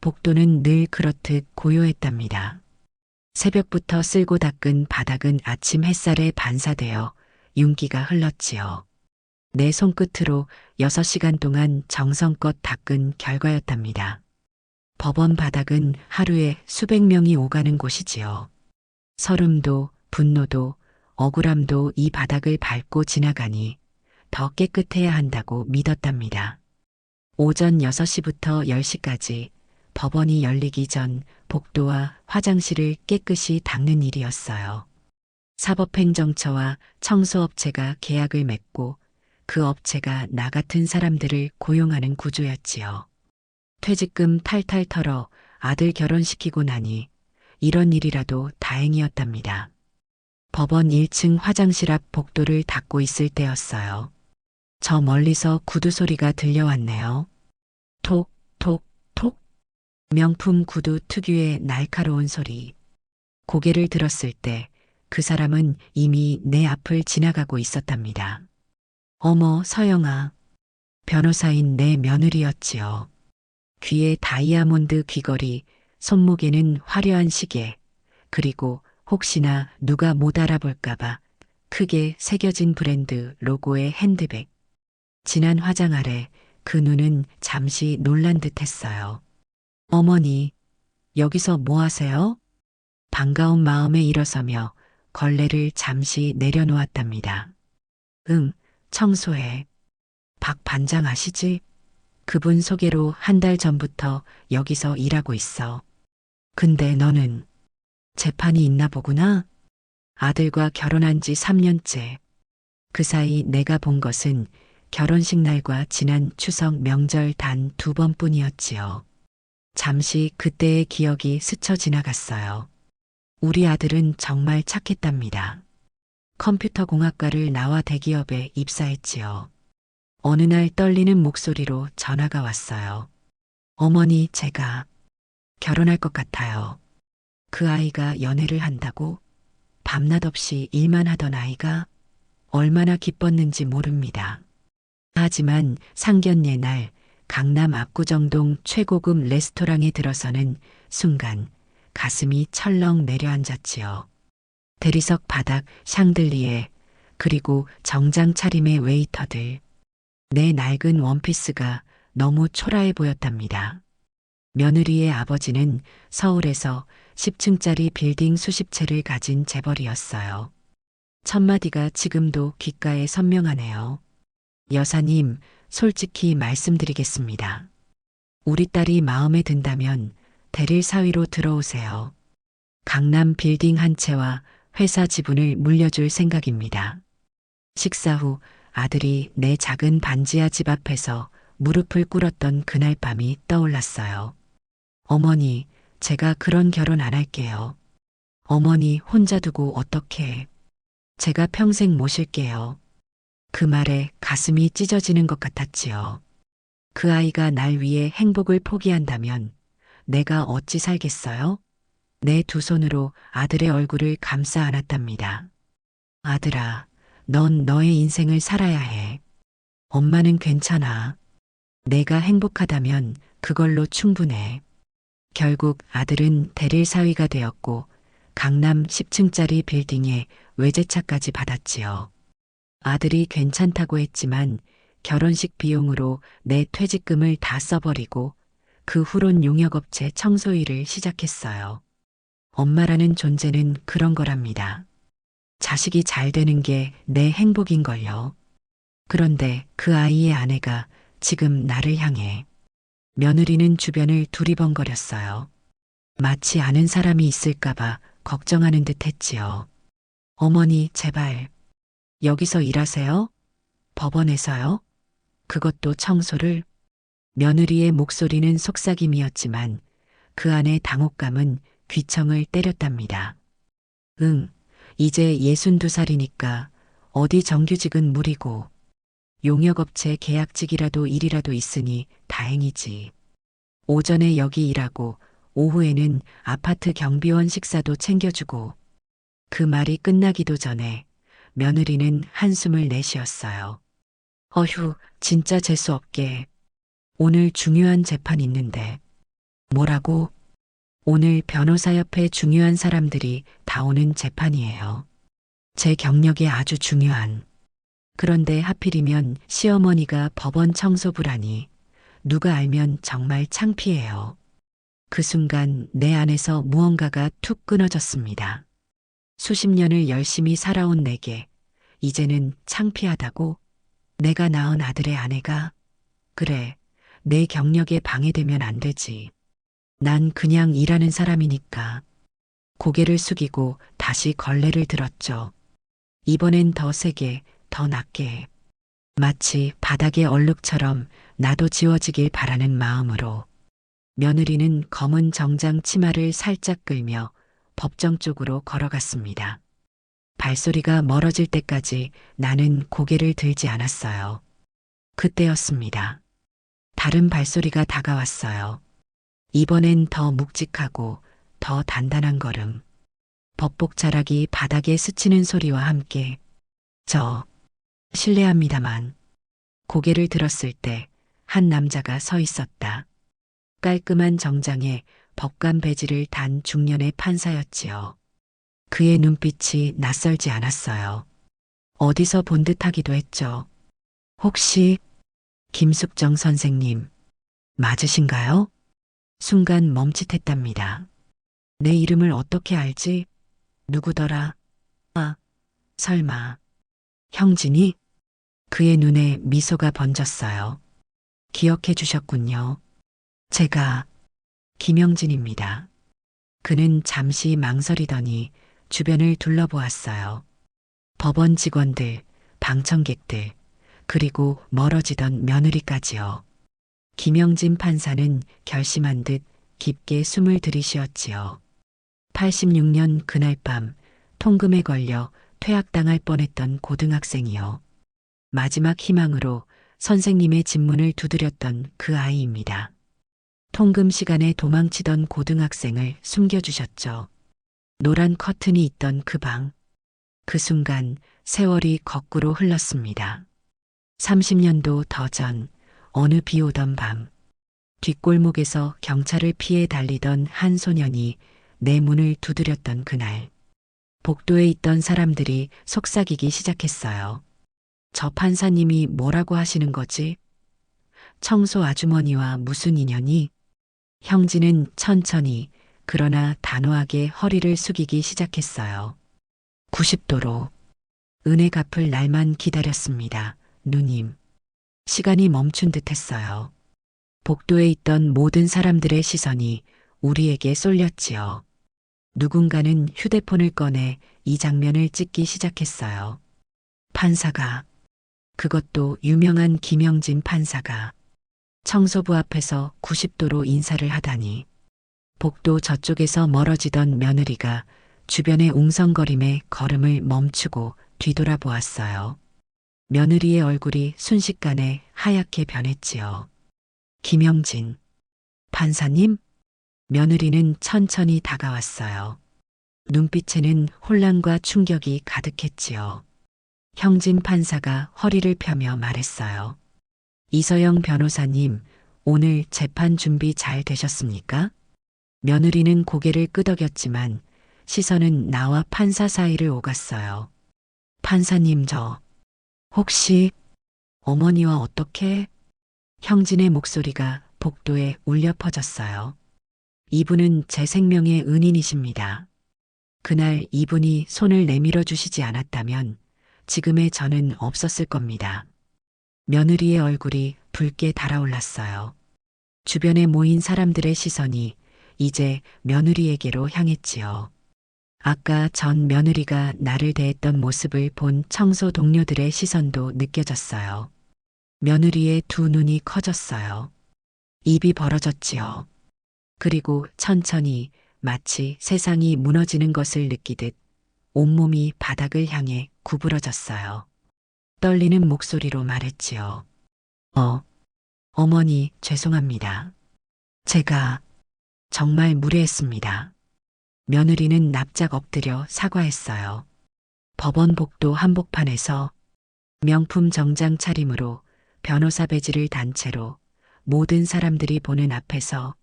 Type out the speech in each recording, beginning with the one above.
복도는 늘 그렇듯 고요했답니다. 새벽부터 쓸고 닦은 바닥은 아침 햇살에 반사되어 윤기가 흘렀지요. 내 손끝으로 6시간 동안 정성껏 닦은 결과였답니다. 법원 바닥은 하루에 수백 명이 오가는 곳이지요. 서름도 분노도 억울함도 이 바닥을 밟고 지나가니 더 깨끗해야 한다고 믿었답니다. 오전 6시부터 10시까지 법원이 열리기 전 복도와 화장실을 깨끗이 닦는 일이었어요. 사법행정처와 청소업체가 계약을 맺고 그 업체가 나 같은 사람들을 고용하는 구조였지요. 퇴직금 탈탈 털어 아들 결혼시키고 나니 이런 일이라도 다행이었답니다. 법원 1층 화장실 앞 복도를 닦고 있을 때였어요. 저 멀리서 구두 소리가 들려왔네요. 톡, 톡, 톡. 명품 구두 특유의 날카로운 소리. 고개를 들었을 때 그 사람은 이미 내 앞을 지나가고 있었답니다. 어머, 서영아. 변호사인 내 며느리였지요. 귀에 다이아몬드 귀걸이, 손목에는 화려한 시계, 그리고 혹시나 누가 못 알아볼까봐 크게 새겨진 브랜드 로고의 핸드백. 진한 화장 아래 그 눈은 잠시 놀란 듯 했어요. 어머니, 여기서 뭐 하세요? 반가운 마음에 일어서며 걸레를 잠시 내려놓았답니다. 응, 청소해. 박 반장 아시지? 그분 소개로 한 달 전부터 여기서 일하고 있어. 근데 너는 재판이 있나 보구나? 아들과 결혼한 지 3년째. 그 사이 내가 본 것은 결혼식 날과 지난 추석 명절 단 2번뿐이었지요. 잠시 그때의 기억이 스쳐 지나갔어요. 우리 아들은 정말 착했답니다. 컴퓨터 공학과를 나와 대기업에 입사했지요. 어느 날 떨리는 목소리로 전화가 왔어요. 어머니, 제가 결혼할 것 같아요. 그 아이가 연애를 한다고? 밤낮 없이 일만 하던 아이가 얼마나 기뻤는지 모릅니다. 하지만 상견례 날 강남 압구정동 최고급 레스토랑에 들어서는 순간 가슴이 철렁 내려앉았지요. 대리석 바닥 샹들리에 그리고 정장 차림의 웨이터들. 내 낡은 원피스가 너무 초라해 보였답니다. 며느리의 아버지는 서울에서 10층짜리 빌딩 수십 채를 가진 재벌이었어요. 첫마디가 지금도 귓가에 선명하네요. 여사님, 솔직히 말씀드리겠습니다. 우리 딸이 마음에 든다면 대릴 사위로 들어오세요. 강남 빌딩 한 채와 회사 지분을 물려줄 생각입니다. 식사 후 아들이 내 작은 반지하 집 앞에서 무릎을 꿇었던 그날 밤이 떠올랐어요. 어머니, 제가 그런 결혼 안 할게요. 어머니 혼자 두고 어떡해. 제가 평생 모실게요. 그 말에 가슴이 찢어지는 것 같았지요. 그 아이가 날 위해 행복을 포기한다면 내가 어찌 살겠어요? 내 두 손으로 아들의 얼굴을 감싸 안았답니다. 아들아, 넌 너의 인생을 살아야 해. 엄마는 괜찮아. 내가 행복하다면 그걸로 충분해. 결국 아들은 대릴 사위가 되었고 강남 10층짜리 빌딩에 외제차까지 받았지요. 아들이 괜찮다고 했지만 결혼식 비용으로 내 퇴직금을 다 써버리고 그 후론 용역업체 청소일을 시작했어요. 엄마라는 존재는 그런 거랍니다. 자식이 잘 되는 게 내 행복인걸요. 그런데 그 아이의 아내가 지금 나를 향해 며느리는 주변을 두리번거렸어요. 마치 아는 사람이 있을까봐 걱정하는 듯 했지요. 어머니, 제발. 여기서 일하세요? 법원에서요? 그것도 청소를? 며느리의 목소리는 속삭임이었지만 그 안의 당혹감은 귀청을 때렸답니다. 응, 이제 62살이니까 어디 정규직은 무리고 용역업체 계약직이라도 일이라도 있으니 다행이지. 오전에 여기 일하고 오후에는 아파트 경비원 식사도 챙겨주고. 그 말이 끝나기도 전에 며느리는 한숨을 내쉬었어요. 어휴, 진짜 재수없게. 오늘 중요한 재판 있는데. 뭐라고? 오늘 변호사 옆에 중요한 사람들이 다 오는 재판이에요. 제 경력에 아주 중요한. 그런데 하필이면 시어머니가 법원 청소부라니 누가 알면 정말 창피해요. 그 순간 내 안에서 무언가가 툭 끊어졌습니다. 수십 년을 열심히 살아온 내게 이제는 창피하다고? 내가 낳은 아들의 아내가? 그래, 내 경력에 방해되면 안 되지. 난 그냥 일하는 사람이니까. 고개를 숙이고 다시 걸레를 들었죠. 이번엔 더 세게, 더 낮게. 마치 바닥의 얼룩처럼 나도 지워지길 바라는 마음으로. 며느리는 검은 정장 치마를 살짝 끌며 법정 쪽으로 걸어갔습니다. 발소리가 멀어질 때까지 나는 고개를 들지 않았어요. 그때였습니다. 다른 발소리가 다가왔어요. 이번엔 더 묵직하고 더 단단한 걸음. 법복 자락이 바닥에 스치는 소리와 함께 실례합니다만 고개를 들었을 때 한 남자가 서 있었다. 깔끔한 정장에 법관 배지를 단 중년의 판사였지요. 그의 눈빛이 낯설지 않았어요. 어디서 본 듯하기도 했죠. 혹시 김숙정 선생님 맞으신가요? 순간 멈칫했답니다. 내 이름을 어떻게 알지? 누구더라? 아, 설마. 형진이? 그의 눈에 미소가 번졌어요. 기억해 주셨군요. 제가 김영진입니다. 그는 잠시 망설이더니 주변을 둘러보았어요. 법원 직원들, 방청객들, 그리고 멀어지던 며느리까지요. 김영진 판사는 결심한 듯 깊게 숨을 들이쉬었지요. 86년 그날 밤 통금에 걸려 퇴학당할 뻔했던 고등학생이요. 마지막 희망으로 선생님의 집문을 두드렸던 그 아이입니다. 통금 시간에 도망치던 고등학생을 숨겨주셨죠. 노란 커튼이 있던 그 방. 그 순간 세월이 거꾸로 흘렀습니다. 30년도 더 전 어느 비 오던 밤 뒷골목에서 경찰을 피해 달리던 한 소년이 내 문을 두드렸던 그날 복도에 있던 사람들이 속삭이기 시작했어요. 저 판사님이 뭐라고 하시는 거지? 청소 아주머니와 무슨 인연이? 형진은 천천히 그러나 단호하게 허리를 숙이기 시작했어요. 90도로 은혜 갚을 날만 기다렸습니다. 누님. 시간이 멈춘 듯 했어요. 복도에 있던 모든 사람들의 시선이 우리에게 쏠렸지요. 누군가는 휴대폰을 꺼내 이 장면을 찍기 시작했어요. 판사가, 그것도 유명한 김영진 판사가 청소부 앞에서 90도로 인사를 하다니. 복도 저쪽에서 멀어지던 며느리가 주변의 웅성거림에 걸음을 멈추고 뒤돌아보았어요. 며느리의 얼굴이 순식간에 하얗게 변했지요. 김영진. 판사님? 며느리는 천천히 다가왔어요. 눈빛에는 혼란과 충격이 가득했지요. 형진 판사가 허리를 펴며 말했어요. 이서영 변호사님, 오늘 재판 준비 잘 되셨습니까? 며느리는 고개를 끄덕였지만 시선은 나와 판사 사이를 오갔어요. 판사님 혹시 어머니와 어떻게? 형진의 목소리가 복도에 울려 퍼졌어요. 이분은 제 생명의 은인이십니다. 그날 이분이 손을 내밀어 주시지 않았다면 지금의 저는 없었을 겁니다. 며느리의 얼굴이 붉게 달아올랐어요. 주변에 모인 사람들의 시선이 이제 며느리에게로 향했지요. 아까 전 며느리가 나를 대했던 모습을 본 청소 동료들의 시선도 느껴졌어요. 며느리의 두 눈이 커졌어요. 입이 벌어졌지요. 그리고 천천히 마치 세상이 무너지는 것을 느끼듯 온몸이 바닥을 향해 구부러졌어요. 떨리는 목소리로 말했지요. 어머니, 죄송합니다. 제가 정말 무례했습니다. 며느리는 납작 엎드려 사과했어요. 법원 복도 한복판에서 명품 정장 차림으로 변호사 배지를 단 채로 모든 사람들이 보는 앞에서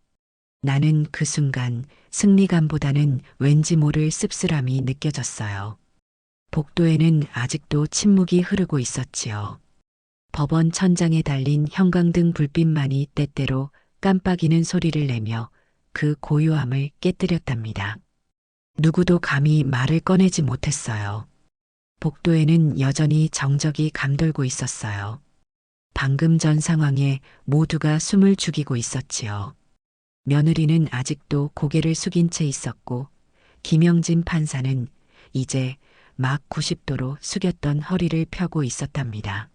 나는 그 순간 승리감보다는 왠지 모를 씁쓸함이 느껴졌어요. 복도에는 아직도 침묵이 흐르고 있었지요. 법원 천장에 달린 형광등 불빛만이 때때로 깜빡이는 소리를 내며 그 고요함을 깨뜨렸답니다. 누구도 감히 말을 꺼내지 못했어요. 복도에는 여전히 정적이 감돌고 있었어요. 방금 전 상황에 모두가 숨을 죽이고 있었지요. 며느리는 아직도 고개를 숙인 채 있었고, 김영진 판사는 이제 막 90도로 숙였던 허리를 펴고 있었답니다.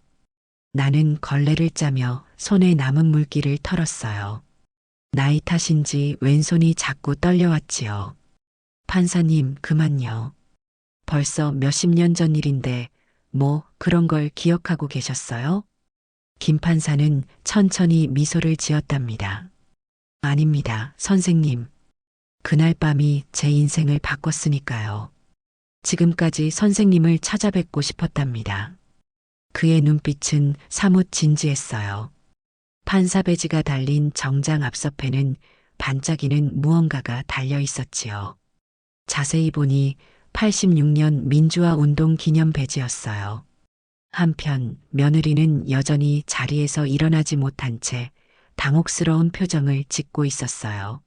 나는 걸레를 짜며 손에 남은 물기를 털었어요. 나이 탓인지 왼손이 자꾸 떨려왔지요. 판사님, 그만요. 벌써 몇십 년 전 일인데 뭐 그런 걸 기억하고 계셨어요? 김 판사는 천천히 미소를 지었답니다. 아닙니다, 선생님. 그날 밤이 제 인생을 바꿨으니까요. 지금까지 선생님을 찾아뵙고 싶었답니다. 그의 눈빛은 사뭇 진지했어요. 판사 배지가 달린 정장 앞서패는 반짝이는 무언가가 달려 있었지요. 자세히 보니 86년 민주화 운동 기념 배지였어요. 한편 며느리는 여전히 자리에서 일어나지 못한 채 당혹스러운 표정을 짓고 있었어요.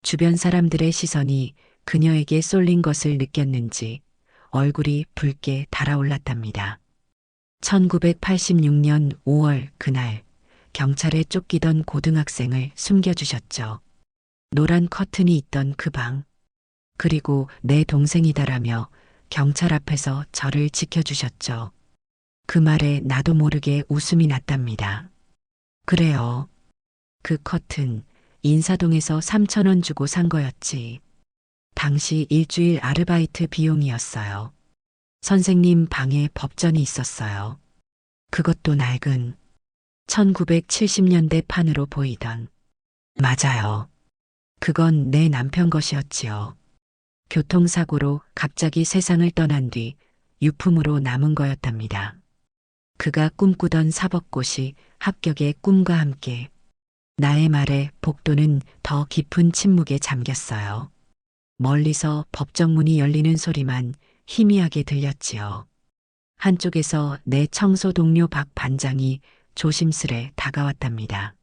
주변 사람들의 시선이 그녀에게 쏠린 것을 느꼈는지 얼굴이 붉게 달아올랐답니다. 1986년 5월 그날 경찰에 쫓기던 고등학생을 숨겨주셨죠. 노란 커튼이 있던 그 방. 그리고 내 동생이다라며 경찰 앞에서 저를 지켜주셨죠. 그 말에 나도 모르게 웃음이 났답니다. 그래요. 그 커튼 인사동에서 3,000원 주고 산 거였지. 당시 일주일 아르바이트 비용이었어요. 선생님 방에 법전이 있었어요. 그것도 낡은 1970년대 판으로 보이던. 맞아요. 그건 내 남편 것이었지요. 교통사고로 갑자기 세상을 떠난 뒤 유품으로 남은 거였답니다. 그가 꿈꾸던 사법고시 합격의 꿈과 함께 나의 말에 복도는 더 깊은 침묵에 잠겼어요. 멀리서 법정문이 열리는 소리만 희미하게 들렸지요. 한쪽에서 내 청소 동료 박 반장이 조심스레 다가왔답니다.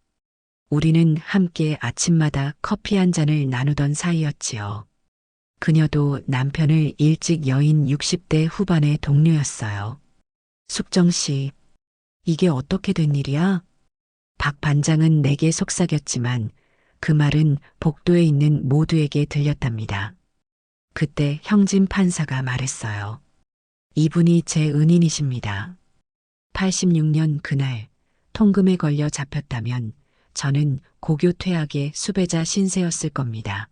우리는 함께 아침마다 커피 한 잔을 나누던 사이였지요. 그녀도 남편을 일찍 여인 60대 후반의 동료였어요. 숙정 씨, 이게 어떻게 된 일이야? 박 반장은 내게 속삭였지만 그 말은 복도에 있는 모두에게 들렸답니다. 그때 형진 판사가 말했어요. 이분이 제 은인이십니다. 86년 그날 통금에 걸려 잡혔다면 저는 고교 퇴학의 수배자 신세였을 겁니다.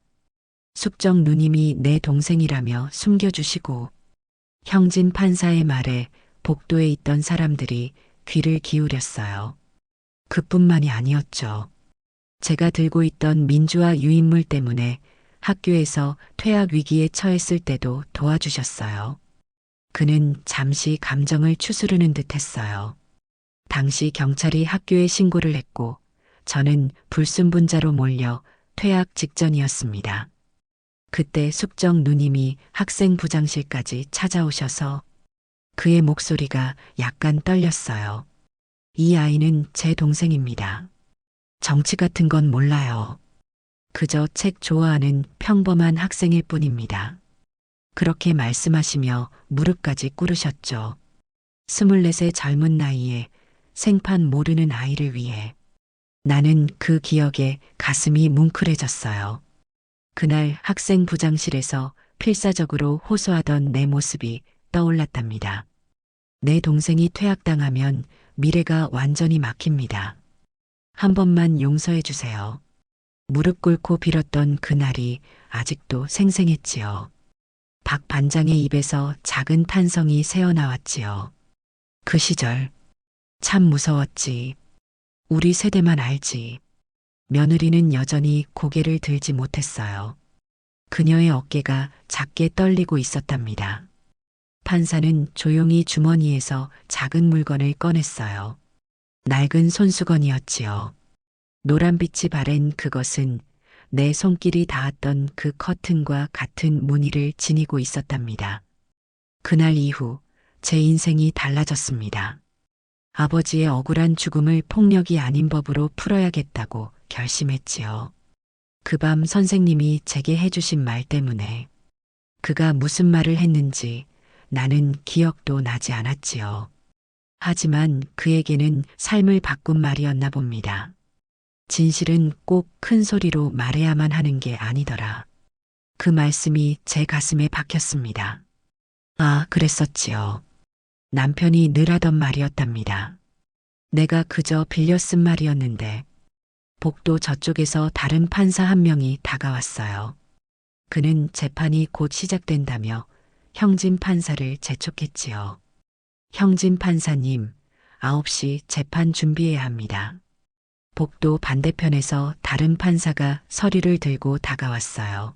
숙정 누님이 내 동생이라며 숨겨주시고 형진 판사의 말에 복도에 있던 사람들이 귀를 기울였어요. 그뿐만이 아니었죠. 제가 들고 있던 민주화 유인물 때문에 학교에서 퇴학 위기에 처했을 때도 도와주셨어요. 그는 잠시 감정을 추스르는 듯 했어요. 당시 경찰이 학교에 신고를 했고 저는 불순분자로 몰려 퇴학 직전이었습니다. 그때 숙정 누님이 학생 부장실까지 찾아오셔서 그의 목소리가 약간 떨렸어요. 이 아이는 제 동생입니다. 정치 같은 건 몰라요. 그저 책 좋아하는 평범한 학생일 뿐입니다. 그렇게 말씀하시며 무릎까지 꿇으셨죠. 24의 젊은 나이에 생판 모르는 아이를 위해. 나는 그 기억에 가슴이 뭉클해졌어요. 그날 학생 부장실에서 필사적으로 호소하던 내 모습이 떠올랐답니다. 내 동생이 퇴학당하면 미래가 완전히 막힙니다. 한 번만 용서해 주세요. 무릎 꿇고 빌었던 그날이 아직도 생생했지요. 박 반장의 입에서 작은 탄성이 새어나왔지요. 그 시절 참 무서웠지. 우리 세대만 알지. 며느리는 여전히 고개를 들지 못했어요. 그녀의 어깨가 작게 떨리고 있었답니다. 판사는 조용히 주머니에서 작은 물건을 꺼냈어요. 낡은 손수건이었지요. 노란빛이 바랜 그것은 내 손길이 닿았던 그 커튼과 같은 무늬를 지니고 있었답니다. 그날 이후 제 인생이 달라졌습니다. 아버지의 억울한 죽음을 폭력이 아닌 법으로 풀어야겠다고 결심했지요. 그 밤 선생님이 제게 해주신 말 때문에 그가 무슨 말을 했는지 나는 기억도 나지 않았지요. 하지만 그에게는 삶을 바꾼 말이었나 봅니다. 진실은 꼭 큰 소리로 말해야만 하는 게 아니더라. 그 말씀이 제 가슴에 박혔습니다. 아, 그랬었지요. 남편이 늘 하던 말이었답니다. 내가 그저 빌려 쓴 말이었는데 복도 저쪽에서 다른 판사 한 명이 다가왔어요. 그는 재판이 곧 시작된다며 형진 판사를 재촉했지요. 형진 판사님, 9시 재판 준비해야 합니다. 복도 반대편에서 다른 판사가 서류를 들고 다가왔어요.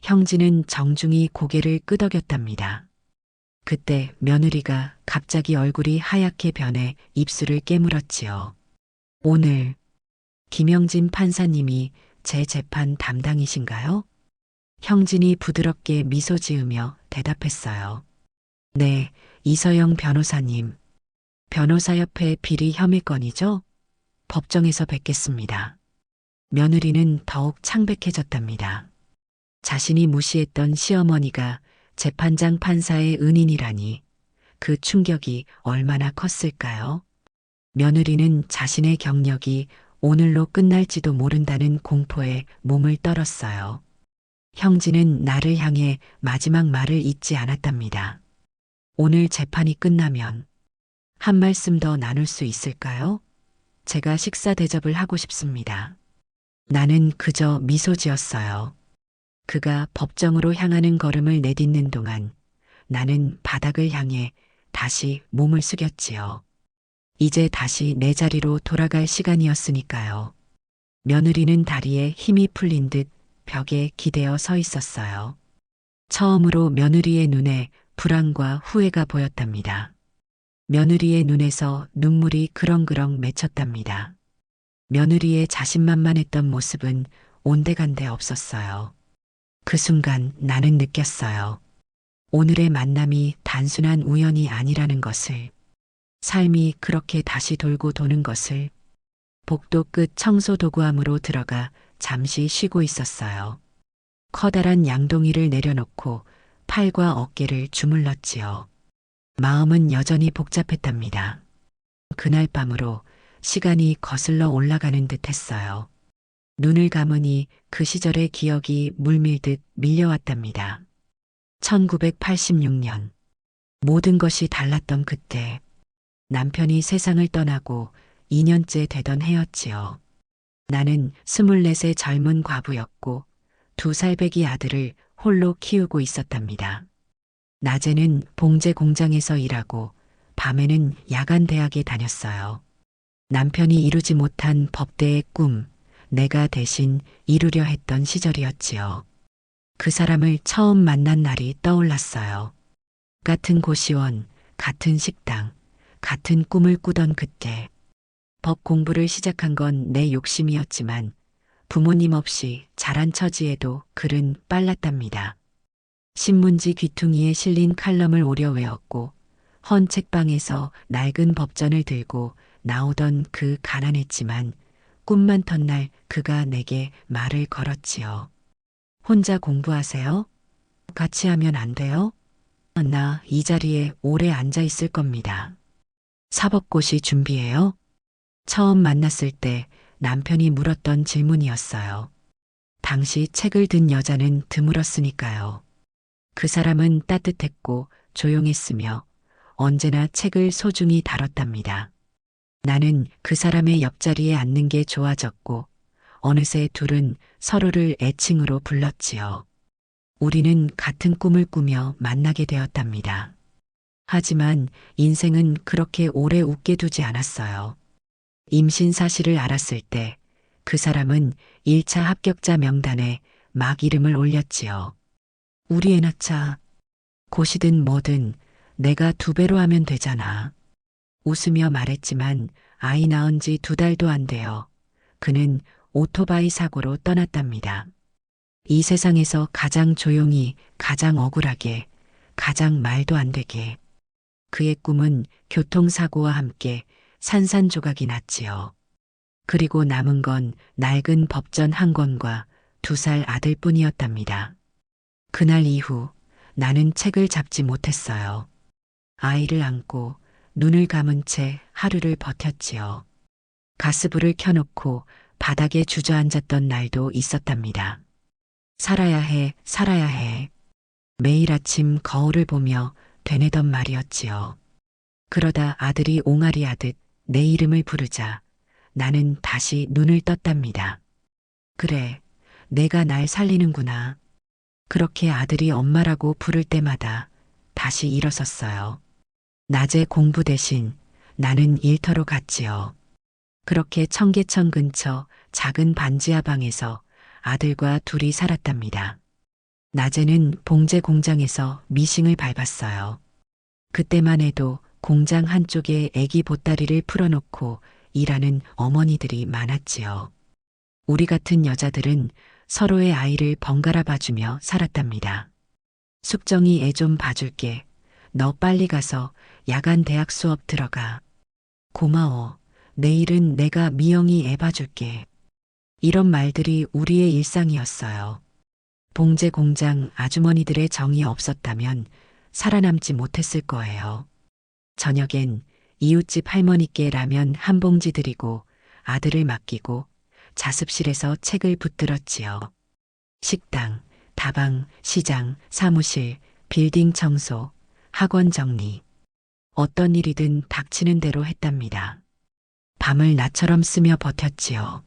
형진은 정중히 고개를 끄덕였답니다. 그때 며느리가 갑자기 얼굴이 하얗게 변해 입술을 깨물었지요. 오늘 김영진 판사님이 제 재판 담당이신가요? 형진이 부드럽게 미소 지으며 대답했어요. 네, 이서영 변호사님. 변호사협회 비리 혐의 건이죠? 법정에서 뵙겠습니다. 며느리는 더욱 창백해졌답니다. 자신이 무시했던 시어머니가 재판장 판사의 은인이라니 그 충격이 얼마나 컸을까요? 며느리는 자신의 경력이 오늘로 끝날지도 모른다는 공포에 몸을 떨었어요. 형진은 나를 향해 마지막 말을 잊지 않았답니다. 오늘 재판이 끝나면 한 말씀 더 나눌 수 있을까요? 제가 식사 대접을 하고 싶습니다. 나는 그저 미소 지었어요. 그가 법정으로 향하는 걸음을 내딛는 동안 나는 바닥을 향해 다시 몸을 숙였지요. 이제 다시 내 자리로 돌아갈 시간이었으니까요. 며느리는 다리에 힘이 풀린 듯 벽에 기대어 서 있었어요. 처음으로 며느리의 눈에 불안과 후회가 보였답니다. 며느리의 눈에서 눈물이 그렁그렁 맺혔답니다. 며느리의 자신만만했던 모습은 온데간데 없었어요. 그 순간 나는 느꼈어요. 오늘의 만남이 단순한 우연이 아니라는 것을, 삶이 그렇게 다시 돌고 도는 것을. 복도 끝 청소 도구함으로 들어가 잠시 쉬고 있었어요. 커다란 양동이를 내려놓고 팔과 어깨를 주물렀지요. 마음은 여전히 복잡했답니다. 그날 밤으로 시간이 거슬러 올라가는 듯 했어요. 눈을 감으니 그 시절의 기억이 물밀듯 밀려왔답니다. 1986년. 모든 것이 달랐던 그때. 남편이 세상을 떠나고 2년째 되던 해였지요. 나는 24의 젊은 과부였고 2살배기 아들을 홀로 키우고 있었답니다. 낮에는 봉제 공장에서 일하고 밤에는 야간 대학에 다녔어요. 남편이 이루지 못한 법대의 꿈, 내가 대신 이루려 했던 시절이었지요. 그 사람을 처음 만난 날이 떠올랐어요. 같은 고시원, 같은 식당, 같은 꿈을 꾸던 그때. 법 공부를 시작한 건 내 욕심이었지만 부모님 없이 자란 처지에도 글은 빨랐답니다. 신문지 귀퉁이에 실린 칼럼을 오려 외웠고 헌 책방에서 낡은 법전을 들고 나오던 그 가난했지만 꿈 많던 날 그가 내게 말을 걸었지요. 혼자 공부하세요? 같이 하면 안 돼요? 나 이 자리에 오래 앉아 있을 겁니다. 사법고시 준비해요? 처음 만났을 때 남편이 물었던 질문이었어요. 당시 책을 든 여자는 드물었으니까요. 그 사람은 따뜻했고 조용했으며 언제나 책을 소중히 다뤘답니다. 나는 그 사람의 옆자리에 앉는 게 좋아졌고 어느새 둘은 서로를 애칭으로 불렀지요. 우리는 같은 꿈을 꾸며 만나게 되었답니다. 하지만 인생은 그렇게 오래 웃게 두지 않았어요. 임신 사실을 알았을 때 그 사람은 1차 합격자 명단에 막 이름을 올렸지요. 우리 애 낳자. 고시든 뭐든 내가 2배로 하면 되잖아. 웃으며 말했지만 아이 낳은 지 2달도 안 돼요. 그는 오토바이 사고로 떠났답니다. 이 세상에서 가장 조용히, 가장 억울하게, 가장 말도 안 되게. 그의 꿈은 교통사고와 함께 산산조각이 났지요. 그리고 남은 건 낡은 법전 한 권과 2살 아들뿐이었답니다. 그날 이후 나는 책을 잡지 못했어요. 아이를 안고 눈을 감은 채 하루를 버텼지요. 가스불을 켜놓고 바닥에 주저앉았던 날도 있었답니다. 살아야 해, 살아야 해. 매일 아침 거울을 보며 되뇌던 말이었지요. 그러다 아들이 옹알이 하듯 내 이름을 부르자 나는 다시 눈을 떴답니다. 그래, 내가 날 살리는구나. 그렇게 아들이 엄마라고 부를 때마다 다시 일어섰어요. 낮에 공부 대신 나는 일터로 갔지요. 그렇게 청계천 근처 작은 반지하 방에서 아들과 둘이 살았답니다. 낮에는 봉제 공장에서 미싱을 밟았어요. 그때만 해도 공장 한쪽에 애기 보따리를 풀어놓고 일하는 어머니들이 많았지요. 우리 같은 여자들은 서로의 아이를 번갈아 봐주며 살았답니다. 숙정이 애 좀 봐줄게. 너 빨리 가서 야간 대학 수업 들어가. 고마워. 내일은 내가 미영이 애 봐줄게. 이런 말들이 우리의 일상이었어요. 봉제 공장 아주머니들의 정이 없었다면 살아남지 못했을 거예요. 저녁엔 이웃집 할머니께 라면 한 봉지 드리고 아들을 맡기고 자습실에서 책을 붙들었지요. 식당, 다방, 시장, 사무실, 빌딩 청소, 학원 정리. 어떤 일이든 닥치는 대로 했답니다. 밤을 나처럼 쓰며 버텼지요.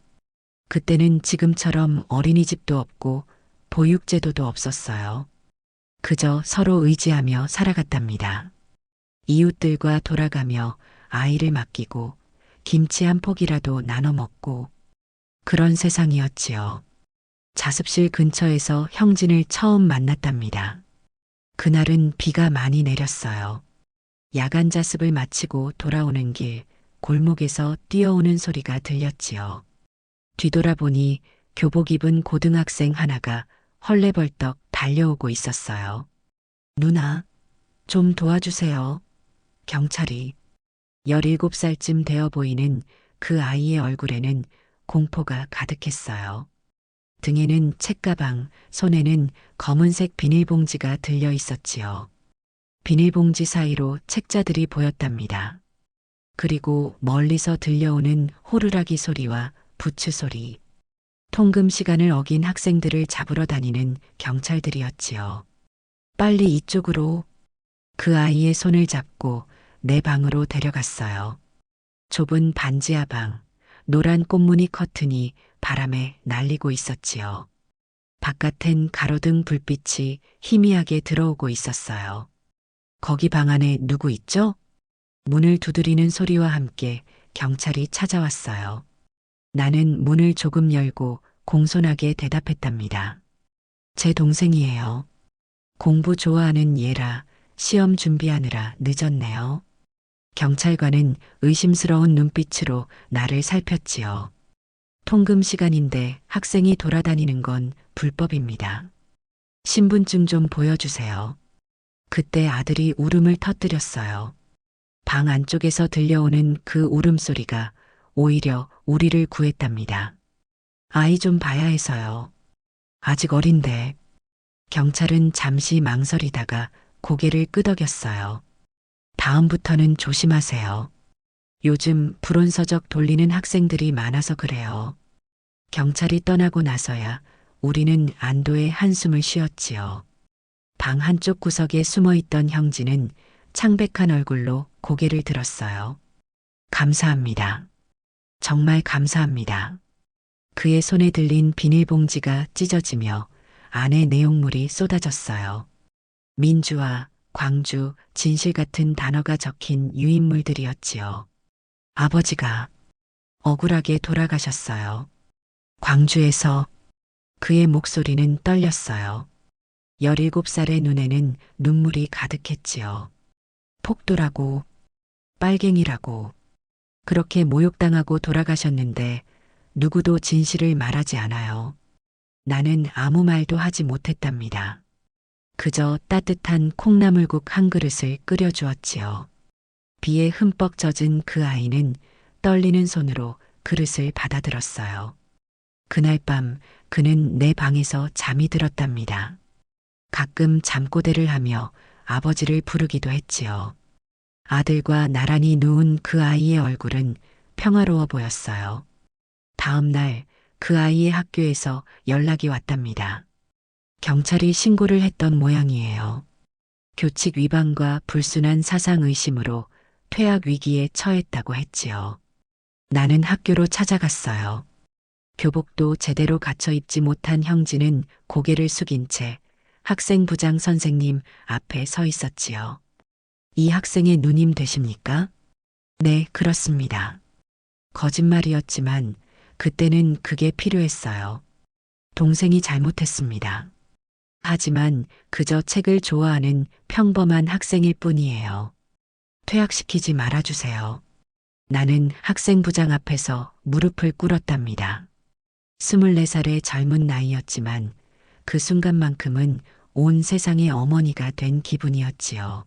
그때는 지금처럼 어린이집도 없고 보육제도도 없었어요. 그저 서로 의지하며 살아갔답니다. 이웃들과 돌아가며 아이를 맡기고 김치 한 포기라도 나눠 먹고 그런 세상이었지요. 자습실 근처에서 형진을 처음 만났답니다. 그날은 비가 많이 내렸어요. 야간 자습을 마치고 돌아오는 길 골목에서 뛰어오는 소리가 들렸지요. 뒤돌아보니 교복 입은 고등학생 하나가 헐레벌떡 달려오고 있었어요. 누나, 좀 도와주세요. 경찰이. 17살쯤 되어 보이는 그 아이의 얼굴에는 공포가 가득했어요. 등에는 책가방, 손에는 검은색 비닐봉지가 들려 있었지요. 비닐봉지 사이로 책자들이 보였답니다. 그리고 멀리서 들려오는 호루라기 소리와 부츠 소리. 통금 시간을 어긴 학생들을 잡으러 다니는 경찰들이었지요. 빨리 이쪽으로. 그 아이의 손을 잡고 내 방으로 데려갔어요. 좁은 반지하 방, 노란 꽃무늬 커튼이 바람에 날리고 있었지요. 바깥엔 가로등 불빛이 희미하게 들어오고 있었어요. 거기 방 안에 누구 있죠? 문을 두드리는 소리와 함께 경찰이 찾아왔어요. 나는 문을 조금 열고 공손하게 대답했답니다. 제 동생이에요. 공부 좋아하는 얘라 시험 준비하느라 늦었네요. 경찰관은 의심스러운 눈빛으로 나를 살폈지요. 통금 시간인데 학생이 돌아다니는 건 불법입니다. 신분증 좀 보여주세요. 그때 아들이 울음을 터뜨렸어요. 방 안쪽에서 들려오는 그 울음소리가 오히려 우리를 구했답니다. 아이 좀 봐야 해서요. 아직 어린데. 경찰은 잠시 망설이다가 고개를 끄덕였어요. 다음부터는 조심하세요. 요즘 불온서적 돌리는 학생들이 많아서 그래요. 경찰이 떠나고 나서야 우리는 안도의 한숨을 쉬었지요. 방 한쪽 구석에 숨어있던 형진은 창백한 얼굴로 고개를 들었어요. 감사합니다. 정말 감사합니다. 그의 손에 들린 비닐봉지가 찢어지며 안에 내용물이 쏟아졌어요. 민주화, 광주, 진실 같은 단어가 적힌 유인물들이었지요. 아버지가 억울하게 돌아가셨어요. 광주에서. 그의 목소리는 떨렸어요. 17살의 눈에는 눈물이 가득했지요. 폭도라고, 빨갱이라고, 그렇게 모욕당하고 돌아가셨는데 누구도 진실을 말하지 않아요. 나는 아무 말도 하지 못했답니다. 그저 따뜻한 콩나물국 한 그릇을 끓여주었지요. 비에 흠뻑 젖은 그 아이는 떨리는 손으로 그릇을 받아들었어요. 그날 밤 그는 내 방에서 잠이 들었답니다. 가끔 잠꼬대를 하며 아버지를 부르기도 했지요. 아들과 나란히 누운 그 아이의 얼굴은 평화로워 보였어요. 다음 날 그 아이의 학교에서 연락이 왔답니다. 경찰이 신고를 했던 모양이에요. 교칙 위반과 불순한 사상 의심으로 퇴학 위기에 처했다고 했지요. 나는 학교로 찾아갔어요. 교복도 제대로 갖춰 입지 못한 형진은 고개를 숙인 채 학생부장 선생님 앞에 서 있었지요. 이 학생의 누님 되십니까? 네, 그렇습니다. 거짓말이었지만 그때는 그게 필요했어요. 동생이 잘못했습니다. 하지만 그저 책을 좋아하는 평범한 학생일 뿐이에요. 퇴학시키지 말아주세요. 나는 학생부장 앞에서 무릎을 꿇었답니다. 24살의 젊은 나이였지만 그 순간만큼은 온 세상의 어머니가 된 기분이었지요.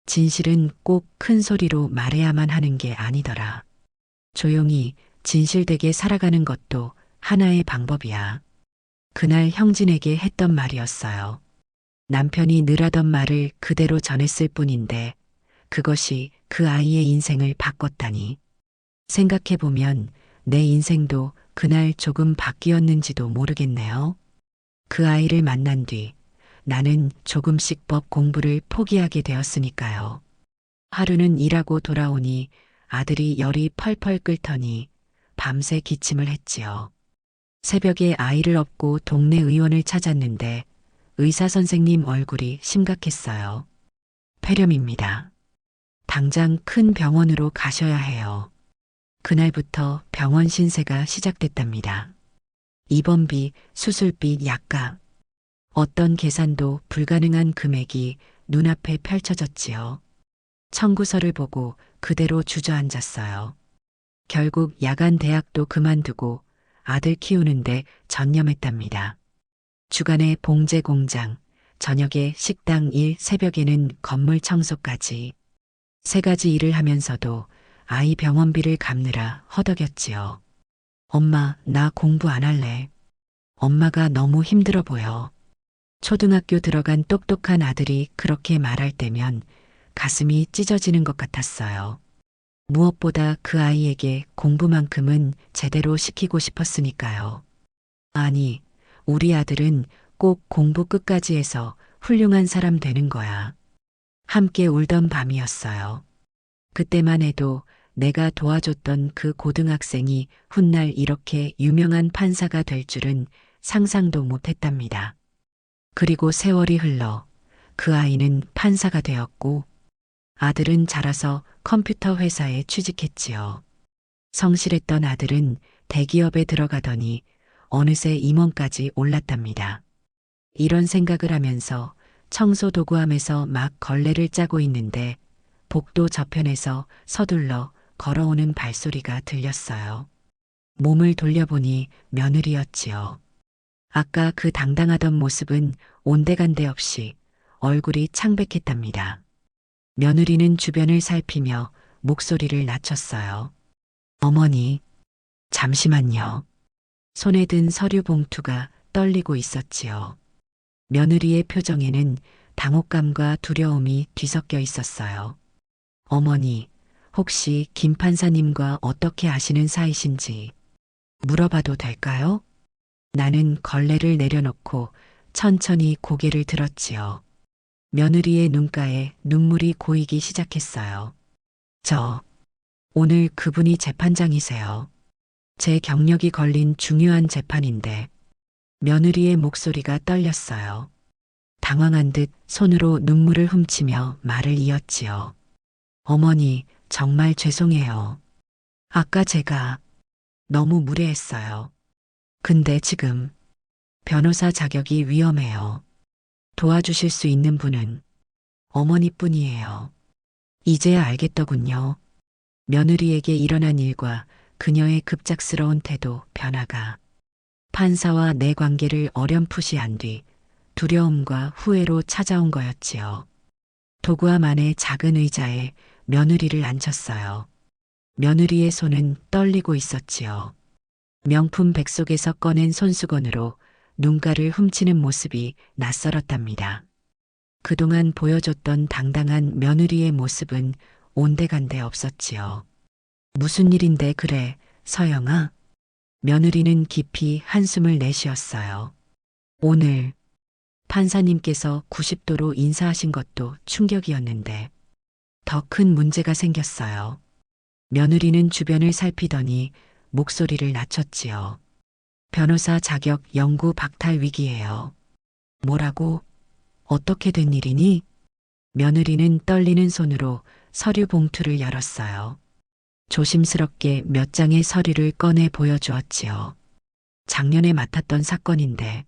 진실은 꼭 큰 소리로 말해야만 하는 게 아니더라. 조용히 진실되게 살아가는 것도 하나의 방법이야. 그날 형진에게 했던 말이었어요. 남편이 늘 하던 말을 그대로 전했을 뿐인데 그것이 그 아이의 인생을 바꿨다니. 생각해보면 내 인생도 그날 조금 바뀌었는지도 모르겠네요. 그 아이를 만난 뒤 나는 조금씩 법 공부를 포기하게 되었으니까요. 하루는 일하고 돌아오니 아들이 열이 펄펄 끓더니 밤새 기침을 했지요. 새벽에 아이를 업고 동네 의원을 찾았는데 의사 선생님 얼굴이 심각했어요. 폐렴입니다. 당장 큰 병원으로 가셔야 해요. 그날부터 병원 신세가 시작됐답니다. 입원비, 수술비, 약값. 어떤 계산도 불가능한 금액이 눈앞에 펼쳐졌지요. 청구서를 보고 그대로 주저앉았어요. 결국 야간 대학도 그만두고 아들 키우는데 전념했답니다. 주간에 봉제 공장, 저녁에 식당 일, 새벽에는 건물 청소까지. 3가지 일을 하면서도 아이 병원비를 갚느라 허덕였지요. 엄마, 나 공부 안 할래. 엄마가 너무 힘들어 보여. 초등학교 들어간 똑똑한 아들이 그렇게 말할 때면 가슴이 찢어지는 것 같았어요. 무엇보다 그 아이에게 공부만큼은 제대로 시키고 싶었으니까요. 아니, 우리 아들은 꼭 공부 끝까지 해서 훌륭한 사람 되는 거야. 함께 울던 밤이었어요. 그때만 해도 내가 도와줬던 그 고등학생이 훗날 이렇게 유명한 판사가 될 줄은 상상도 못했답니다. 그리고 세월이 흘러 그 아이는 판사가 되었고 아들은 자라서 컴퓨터 회사에 취직했지요. 성실했던 아들은 대기업에 들어가더니 어느새 임원까지 올랐답니다. 이런 생각을 하면서 청소 도구함에서 막 걸레를 짜고 있는데 복도 저편에서 서둘러 걸어오는 발소리가 들렸어요. 몸을 돌려보니 며느리였지요. 아까 그 당당하던 모습은 온데간데 없이 얼굴이 창백했답니다. 며느리는 주변을 살피며 목소리를 낮췄어요. 어머니, 잠시만요. 손에 든 서류 봉투가 떨리고 있었지요. 며느리의 표정에는 당혹감과 두려움이 뒤섞여 있었어요. 어머니, 혹시 김 판사님과 어떻게 아시는 사이신지 물어봐도 될까요? 나는 걸레를 내려놓고 천천히 고개를 들었지요. 며느리의 눈가에 눈물이 고이기 시작했어요. 오늘 그분이 재판장이세요. 제 경력이 걸린 중요한 재판인데 며느리의 목소리가 떨렸어요. 당황한 듯 손으로 눈물을 훔치며 말을 이었지요. 어머니, 정말 죄송해요. 아까 제가 너무 무례했어요. 근데 지금 변호사 자격이 위험해요. 도와주실 수 있는 분은 어머니뿐이에요. 이제야 알겠더군요. 며느리에게 일어난 일과 그녀의 급작스러운 태도, 변화가 판사와 내 관계를 어렴풋이 안 뒤 두려움과 후회로 찾아온 거였지요. 도구함 안의 작은 의자에 며느리를 앉혔어요. 며느리의 손은 떨리고 있었지요. 명품 백 속에서 꺼낸 손수건으로 눈가를 훔치는 모습이 낯설었답니다. 그동안 보여줬던 당당한 며느리의 모습은 온데간데 없었지요. 무슨 일인데 그래, 서영아? 며느리는 깊이 한숨을 내쉬었어요. 오늘 판사님께서 90도로 인사하신 것도 충격이었는데 더 큰 문제가 생겼어요. 며느리는 주변을 살피더니 목소리를 낮췄지요. 변호사 자격 영구 박탈 위기예요. 뭐라고? 어떻게 된 일이니? 며느리는 떨리는 손으로 서류 봉투를 열었어요. 조심스럽게 몇 장의 서류를 꺼내 보여주었지요. 작년에 맡았던 사건인데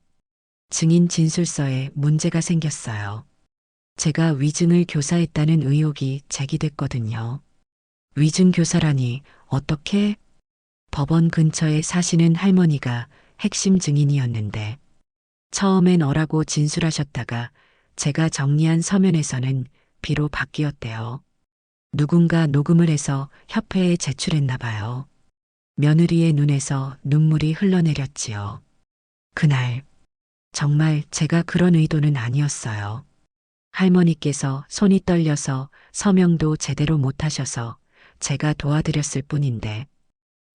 증인 진술서에 문제가 생겼어요. 제가 위증을 교사했다는 의혹이 제기됐거든요. 위증 교사라니 어떻게? 법원 근처에 사시는 할머니가 핵심 증인이었는데 처음엔 어라고 진술하셨다가 제가 정리한 서면에서는 비로 바뀌었대요. 누군가 녹음을 해서 협회에 제출했나 봐요. 며느리의 눈에서 눈물이 흘러내렸지요. 그날 정말 제가 그런 의도는 아니었어요. 할머니께서 손이 떨려서 서명도 제대로 못하셔서 제가 도와드렸을 뿐인데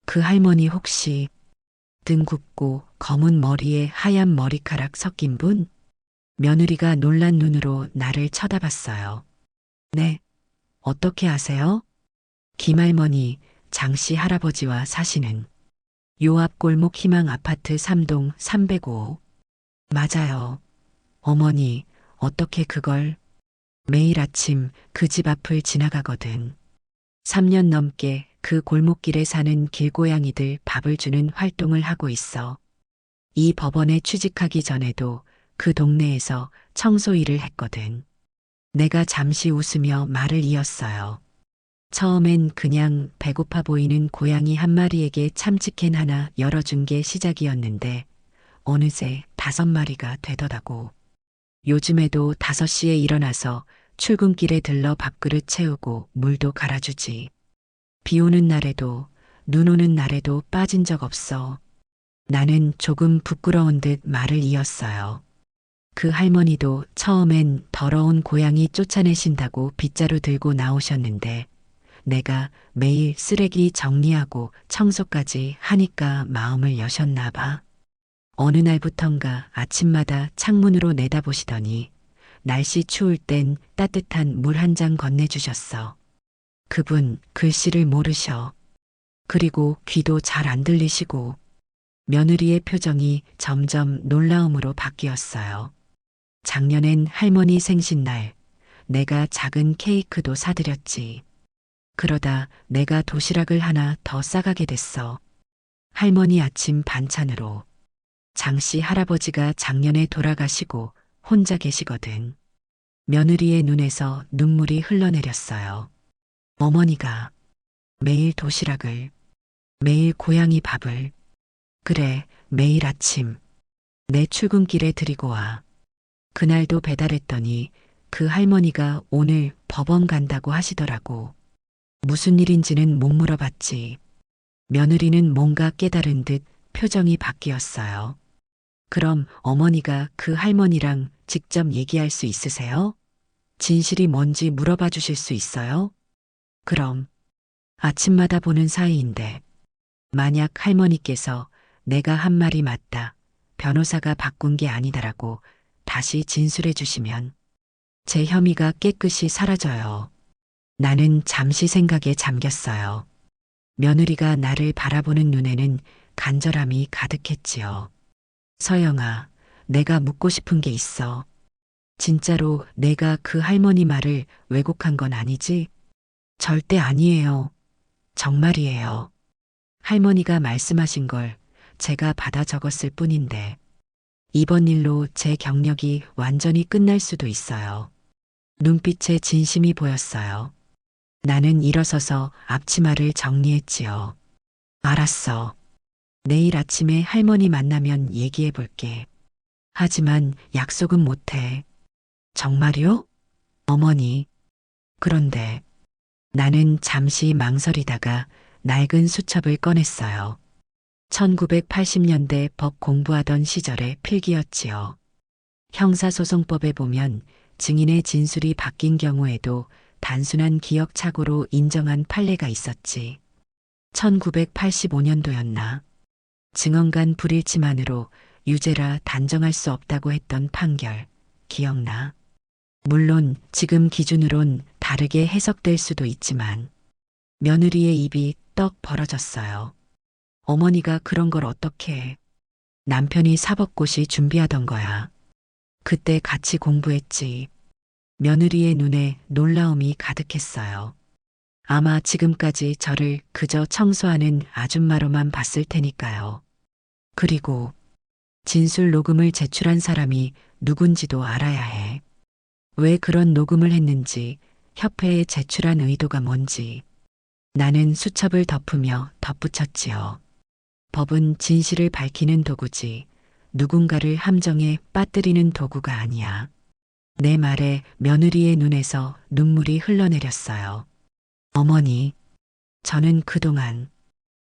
그 할머니 혹시 등 굽고 검은 머리에 하얀 머리카락 섞인 분? 며느리가 놀란 눈으로 나를 쳐다봤어요. 네, 어떻게 아세요? 김할머니, 장씨 할아버지와 사시는 요 앞 골목 희망 아파트 3동 305. 맞아요. 어머니, 어떻게 그걸? 매일 아침 그 집 앞을 지나가거든. 3년 넘게 그 골목길에 사는 길고양이들 밥을 주는 활동을 하고 있어. 이 법원에 취직하기 전에도 그 동네에서 청소 일을 했거든. 내가 잠시 웃으며 말을 이었어요. 처음엔 그냥 배고파 보이는 고양이 한 마리에게 참치캔 하나 열어준 게 시작이었는데 어느새 5마리가 되더라고. 요즘에도 5시에 일어나서 출근길에 들러 밥그릇 채우고 물도 갈아주지. 비 오는 날에도 눈 오는 날에도 빠진 적 없어. 나는 조금 부끄러운 듯 말을 이었어요. 그 할머니도 처음엔 더러운 고양이 쫓아내신다고 빗자루 들고 나오셨는데 내가 매일 쓰레기 정리하고 청소까지 하니까 마음을 여셨나 봐. 어느 날부턴가 아침마다 창문으로 내다보시더니 날씨 추울 땐 따뜻한 물 한 잔 건네주셨어. 그분 글씨를 모르셔. 그리고 귀도 잘 안 들리시고 며느리의 표정이 점점 놀라움으로 바뀌었어요. 작년엔 할머니 생신날 내가 작은 케이크도 사드렸지. 그러다 내가 도시락을 하나 더 싸가게 됐어. 할머니 아침 반찬으로. 장씨 할아버지가 작년에 돌아가시고 혼자 계시거든. 며느리의 눈에서 눈물이 흘러내렸어요. 어머니가 매일 도시락을, 매일 고양이 밥을, 그래, 매일 아침 내 출근길에 드리고 와. 그날도 배달했더니 그 할머니가 오늘 법원 간다고 하시더라고. 무슨 일인지는 못 물어봤지. 며느리는 뭔가 깨달은 듯 표정이 바뀌었어요. 그럼 어머니가 그 할머니랑 직접 얘기할 수 있으세요? 진실이 뭔지 물어봐 주실 수 있어요? 그럼 아침마다 보는 사이인데 만약 할머니께서 내가 한 말이 맞다, 변호사가 바꾼 게 아니다라고 다시 진술해 주시면 제 혐의가 깨끗이 사라져요. 나는 잠시 생각에 잠겼어요. 며느리가 나를 바라보는 눈에는 간절함이 가득했지요. 서영아, 내가 묻고 싶은 게 있어. 진짜로 내가 그 할머니 말을 왜곡한 건 아니지? 절대 아니에요. 정말이에요. 할머니가 말씀하신 걸 제가 받아 적었을 뿐인데 이번 일로 제 경력이 완전히 끝날 수도 있어요. 눈빛에 진심이 보였어요. 나는 일어서서 앞치마를 정리했지요. 알았어. 내일 아침에 할머니 만나면 얘기해 볼게. 하지만 약속은 못해. 정말요? 어머니. 그런데 나는 잠시 망설이다가 낡은 수첩을 꺼냈어요. 1980년대 법 공부하던 시절의 필기였지요. 형사소송법에 보면 증인의 진술이 바뀐 경우에도 단순한 기억착오로 인정한 판례가 있었지. 1985년도였나. 증언 간 불일치만으로 유죄라 단정할 수 없다고 했던 판결, 기억나? 물론 지금 기준으론 다르게 해석될 수도 있지만 며느리의 입이 떡 벌어졌어요. 어머니가 그런 걸 어떻게 해? 남편이 사법고시 준비하던 거야. 그때 같이 공부했지. 며느리의 눈에 놀라움이 가득했어요. 아마 지금까지 저를 그저 청소하는 아줌마로만 봤을 테니까요. 그리고 진술 녹음을 제출한 사람이 누군지도 알아야 해. 왜 그런 녹음을 했는지, 협회에 제출한 의도가 뭔지. 나는 수첩을 덮으며 덧붙였지요. 법은 진실을 밝히는 도구지, 누군가를 함정에 빠뜨리는 도구가 아니야. 내 말에 며느리의 눈에서 눈물이 흘러내렸어요. 어머니, 저는 그동안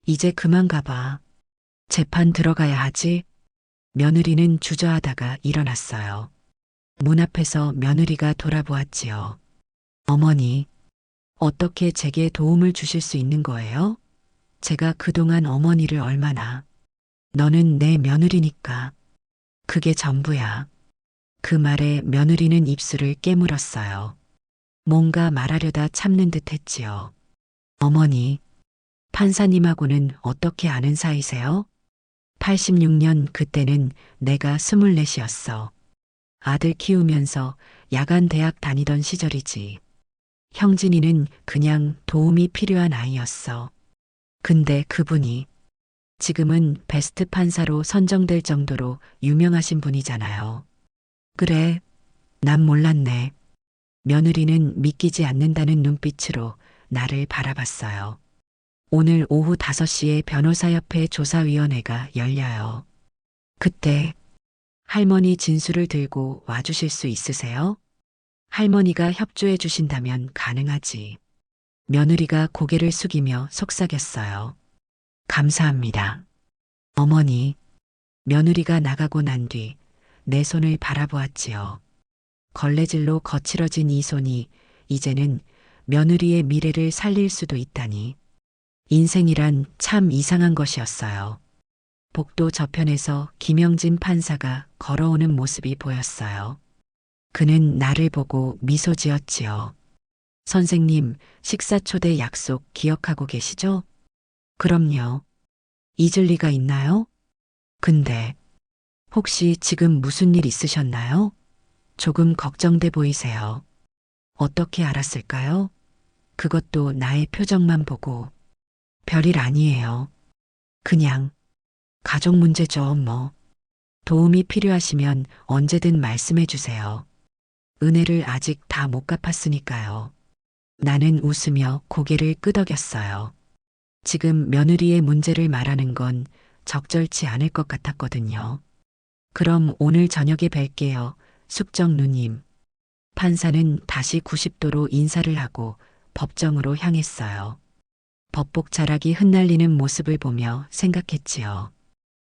이제 그만 가봐. 재판 들어가야 하지? 며느리는 주저하다가 일어났어요. 문 앞에서 며느리가 돌아보았지요. 어머니, 어떻게 제게 도움을 주실 수 있는 거예요? 제가 그동안 어머니를 얼마나. 너는 내 며느리니까. 그게 전부야. 그 말에 며느리는 입술을 깨물었어요. 뭔가 말하려다 참는 듯 했지요. 어머니, 판사님하고는 어떻게 아는 사이세요? 86년 그때는 내가 24이었어. 아들 키우면서 야간 대학 다니던 시절이지. 형진이는 그냥 도움이 필요한 아이였어. 근데 그분이 지금은 베스트 판사로 선정될 정도로 유명하신 분이잖아요. 그래, 난 몰랐네. 며느리는 믿기지 않는다는 눈빛으로 나를 바라봤어요. 오늘 오후 5시에 변호사협회 조사위원회가 열려요. 그때 할머니 진술을 들고 와주실 수 있으세요? 할머니가 협조해 주신다면 가능하지. 며느리가 고개를 숙이며 속삭였어요. 감사합니다. 어머니, 며느리가 나가고 난 뒤 내 손을 바라보았지요. 걸레질로 거칠어진 이 손이 이제는 며느리의 미래를 살릴 수도 있다니. 인생이란 참 이상한 것이었어요. 복도 저편에서 김영진 판사가 걸어오는 모습이 보였어요. 그는 나를 보고 미소 지었지요. 선생님, 식사 초대 약속 기억하고 계시죠? 그럼요. 잊을 리가 있나요? 근데 혹시 지금 무슨 일 있으셨나요? 조금 걱정돼 보이세요. 어떻게 알았을까요? 그것도 나의 표정만 보고. 별일 아니에요. 그냥 가족 문제죠, 뭐. 도움이 필요하시면 언제든 말씀해 주세요. 은혜를 아직 다 못 갚았으니까요. 나는 웃으며 고개를 끄덕였어요. 지금 며느리의 문제를 말하는 건 적절치 않을 것 같았거든요. 그럼 오늘 저녁에 뵐게요, 숙정 누님. 판사는 다시 90도로 인사를 하고 법정으로 향했어요. 법복 자락이 흩날리는 모습을 보며 생각했지요.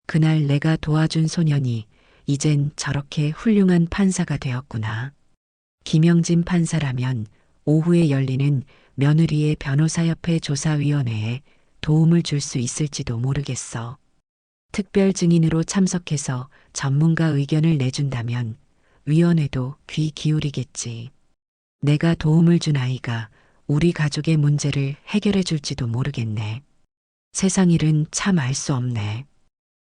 그날 내가 도와준 소년이 이젠 저렇게 훌륭한 판사가 되었구나. 김영진 판사라면 오후에 열리는 며느리의 변호사협회 조사위원회에 도움을 줄 수 있을지도 모르겠어. 특별 증인으로 참석해서 전문가 의견을 내준다면 위원회도 귀 기울이겠지. 내가 도움을 준 아이가 우리 가족의 문제를 해결해 줄지도 모르겠네. 세상 일은 참 알 수 없네.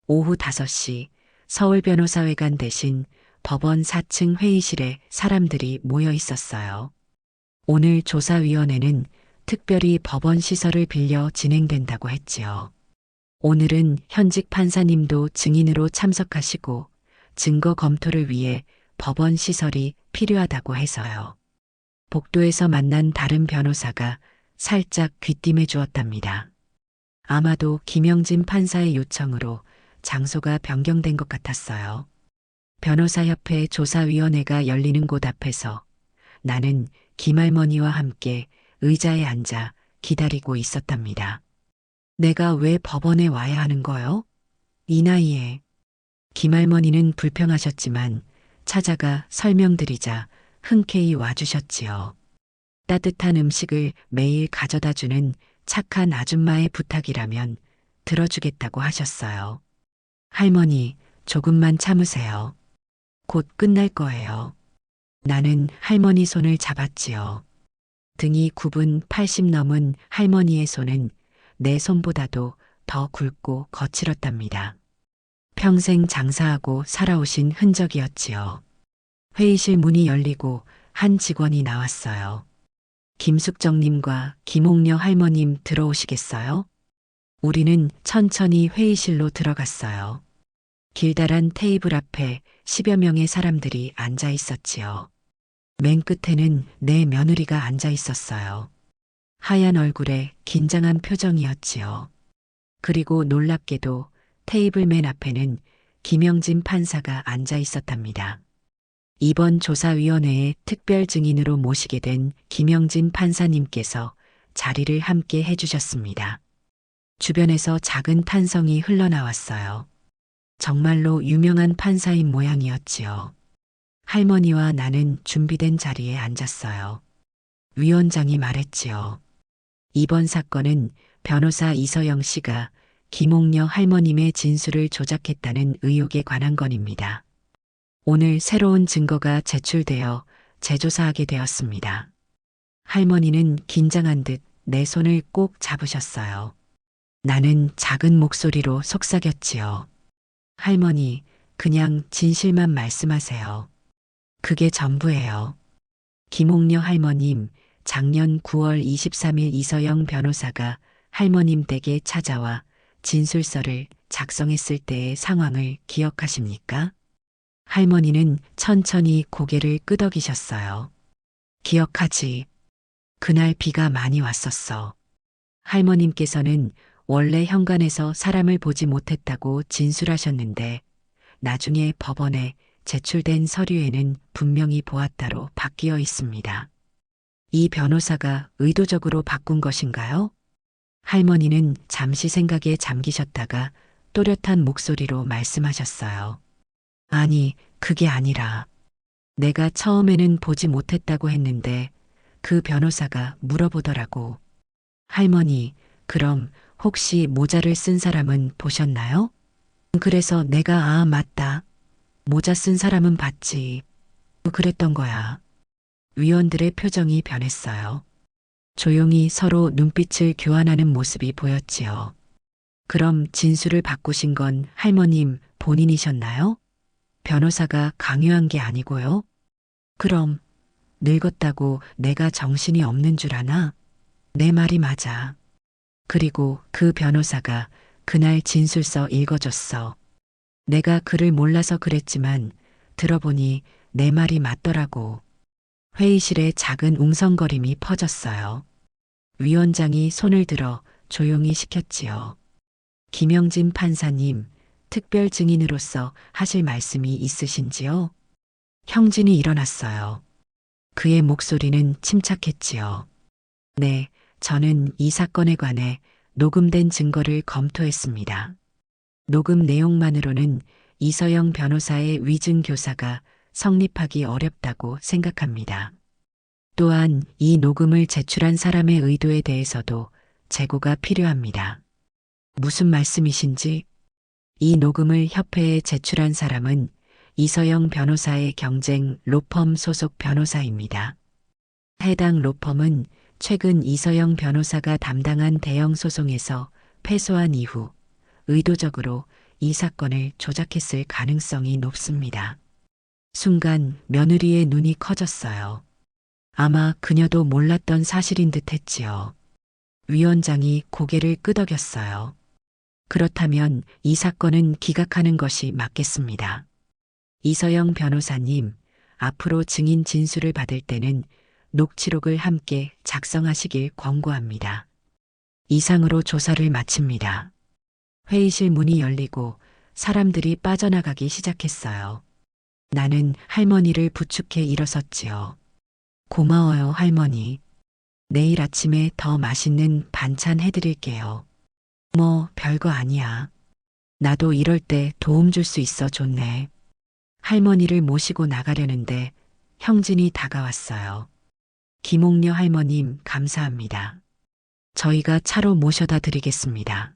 오후 5시 서울변호사회관 대신 법원 4층 회의실에 사람들이 모여 있었어요. 오늘 조사위원회는 특별히 법원 시설을 빌려 진행된다고 했지요. 오늘은 현직 판사님도 증인으로 참석하시고 증거 검토를 위해 법원 시설이 필요하다고 해서요. 복도에서 만난 다른 변호사가 살짝 귀띔해 주었답니다. 아마도 김영진 판사의 요청으로 장소가 변경된 것 같았어요. 변호사협회 조사위원회가 열리는 곳 앞에서 나는 김할머니와 함께 의자에 앉아 기다리고 있었답니다. 내가 왜 법원에 와야 하는 거요? 이 나이에. 김할머니는 불평하셨지만 찾아가 설명드리자 흔쾌히 와주셨지요. 따뜻한 음식을 매일 가져다 주는 착한 아줌마의 부탁이라면 들어주겠다고 하셨어요. 할머니, 조금만 참으세요. 곧 끝날 거예요. 나는 할머니 손을 잡았지요. 등이 굽은 80 넘은 할머니의 손은 내 손보다도 더 굵고 거칠었답니다. 평생 장사하고 살아오신 흔적이었지요. 회의실 문이 열리고 한 직원이 나왔어요. 김숙정님과 김옥녀 할머님 들어오시겠어요? 우리는 천천히 회의실로 들어갔어요. 길다란 테이블 앞에 10여 명의 사람들이 앉아 있었지요. 맨 끝에는 내 며느리가 앉아 있었어요. 하얀 얼굴에 긴장한 표정이었지요. 그리고 놀랍게도 테이블 맨 앞에는 김영진 판사가 앉아 있었답니다. 이번 조사위원회의 특별 증인으로 모시게 된 김영진 판사님께서 자리를 함께 해주셨습니다. 주변에서 작은 탄성이 흘러나왔어요. 정말로 유명한 판사인 모양이었지요. 할머니와 나는 준비된 자리에 앉았어요. 위원장이 말했지요. 이번 사건은 변호사 이서영 씨가 김옥녀 할머님의 진술을 조작했다는 의혹에 관한 건입니다. 오늘 새로운 증거가 제출되어 재조사하게 되었습니다. 할머니는 긴장한 듯 내 손을 꼭 잡으셨어요. 나는 작은 목소리로 속삭였지요. 할머니, 그냥 진실만 말씀하세요. 그게 전부예요. 김옥녀 할머님, 작년 9월 23일 이서영 변호사가 할머님 댁에 찾아와 진술서를 작성했을 때의 상황을 기억하십니까? 할머니는 천천히 고개를 끄덕이셨어요. 기억하지. 그날 비가 많이 왔었어. 할머님께서는 원래 현관에서 사람을 보지 못했다고 진술하셨는데 나중에 법원에 제출된 서류에는 분명히 보았다로 바뀌어 있습니다. 이 변호사가 의도적으로 바꾼 것인가요? 할머니는 잠시 생각에 잠기셨다가 또렷한 목소리로 말씀하셨어요. 아니, 그게 아니라 내가 처음에는 보지 못했다고 했는데 그 변호사가 물어보더라고. 할머니, 그럼 혹시 모자를 쓴 사람은 보셨나요? 그래서 내가 맞다. 모자 쓴 사람은 봤지. 그랬던 거야. 위원들의 표정이 변했어요. 조용히 서로 눈빛을 교환하는 모습이 보였지요. 그럼 진술을 바꾸신 건 할머님 본인이셨나요? 변호사가 강요한 게 아니고요. 그럼 늙었다고 내가 정신이 없는 줄 아나? 내 말이 맞아. 그리고 그 변호사가 그날 진술서 읽어줬어. 내가 글을 몰라서 그랬지만 들어보니 내 말이 맞더라고. 회의실에 작은 웅성거림이 퍼졌어요. 위원장이 손을 들어 조용히 시켰지요. 김영진 판사님, 특별 증인으로서 하실 말씀이 있으신지요? 형진이 일어났어요. 그의 목소리는 침착했지요. 네, 저는 이 사건에 관해 녹음된 증거를 검토했습니다. 녹음 내용만으로는 이서영 변호사의 위증 교사가 성립하기 어렵다고 생각합니다. 또한 이 녹음을 제출한 사람의 의도에 대해서도 재고가 필요합니다. 무슨 말씀이신지? 이 녹음을 협회에 제출한 사람은 이서영 변호사의 경쟁 로펌 소속 변호사입니다. 해당 로펌은 최근 이서영 변호사가 담당한 대형 소송에서 패소한 이후 의도적으로 이 사건을 조작했을 가능성이 높습니다. 순간 며느리의 눈이 커졌어요. 아마 그녀도 몰랐던 사실인 듯 했지요. 위원장이 고개를 끄덕였어요. 그렇다면 이 사건은 기각하는 것이 맞겠습니다. 이서영 변호사님, 앞으로 증인 진술을 받을 때는 녹취록을 함께 작성하시길 권고합니다. 이상으로 조사를 마칩니다. 회의실 문이 열리고 사람들이 빠져나가기 시작했어요. 나는 할머니를 부축해 일어섰지요. 고마워요, 할머니. 내일 아침에 더 맛있는 반찬 해드릴게요. 뭐, 별거 아니야. 나도 이럴 때 도움 줄 수 있어 좋네. 할머니를 모시고 나가려는데 형진이 다가왔어요. 김옥녀 할머님, 감사합니다. 저희가 차로 모셔다 드리겠습니다.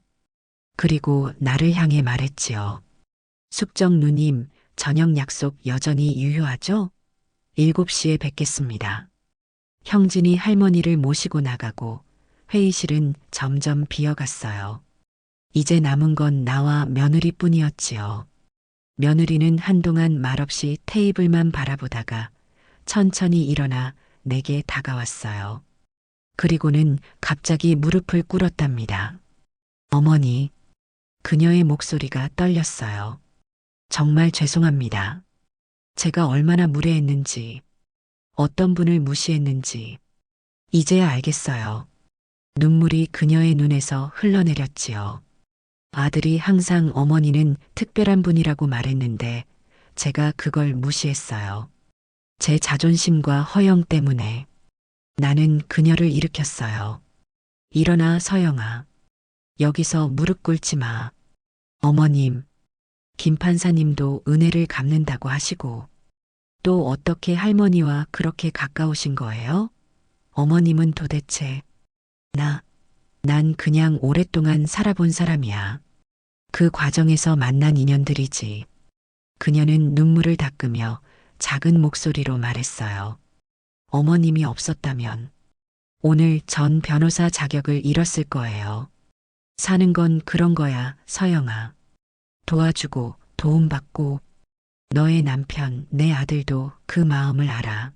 그리고 나를 향해 말했지요. 숙정 누님, 저녁 약속 여전히 유효하죠? 7시에 뵙겠습니다. 형진이 할머니를 모시고 나가고 회의실은 점점 비어갔어요. 이제 남은 건 나와 며느리뿐이었지요. 며느리는 한동안 말없이 테이블만 바라보다가 천천히 일어나 내게 다가왔어요. 그리고는 갑자기 무릎을 꿇었답니다. 어머니, 그녀의 목소리가 떨렸어요. 정말 죄송합니다. 제가 얼마나 무례했는지, 어떤 분을 무시했는지, 이제야 알겠어요. 눈물이 그녀의 눈에서 흘러내렸지요. 아들이 항상 어머니는 특별한 분이라고 말했는데 제가 그걸 무시했어요. 제 자존심과 허영 때문에 나는 그녀를 일으켰어요. 일어나 서영아. 여기서 무릎 꿇지 마. 어머님, 김 판사님도 은혜를 갚는다고 하시고 또 어떻게 할머니와 그렇게 가까우신 거예요? 어머님은 도대체 난 그냥 오랫동안 살아본 사람이야. 그 과정에서 만난 인연들이지. 그녀는 눈물을 닦으며 작은 목소리로 말했어요. 어머님이 없었다면 오늘 전 변호사 자격을 잃었을 거예요. 사는 건 그런 거야, 서영아. 도와주고 도움받고 너의 남편, 내 아들도 그 마음을 알아.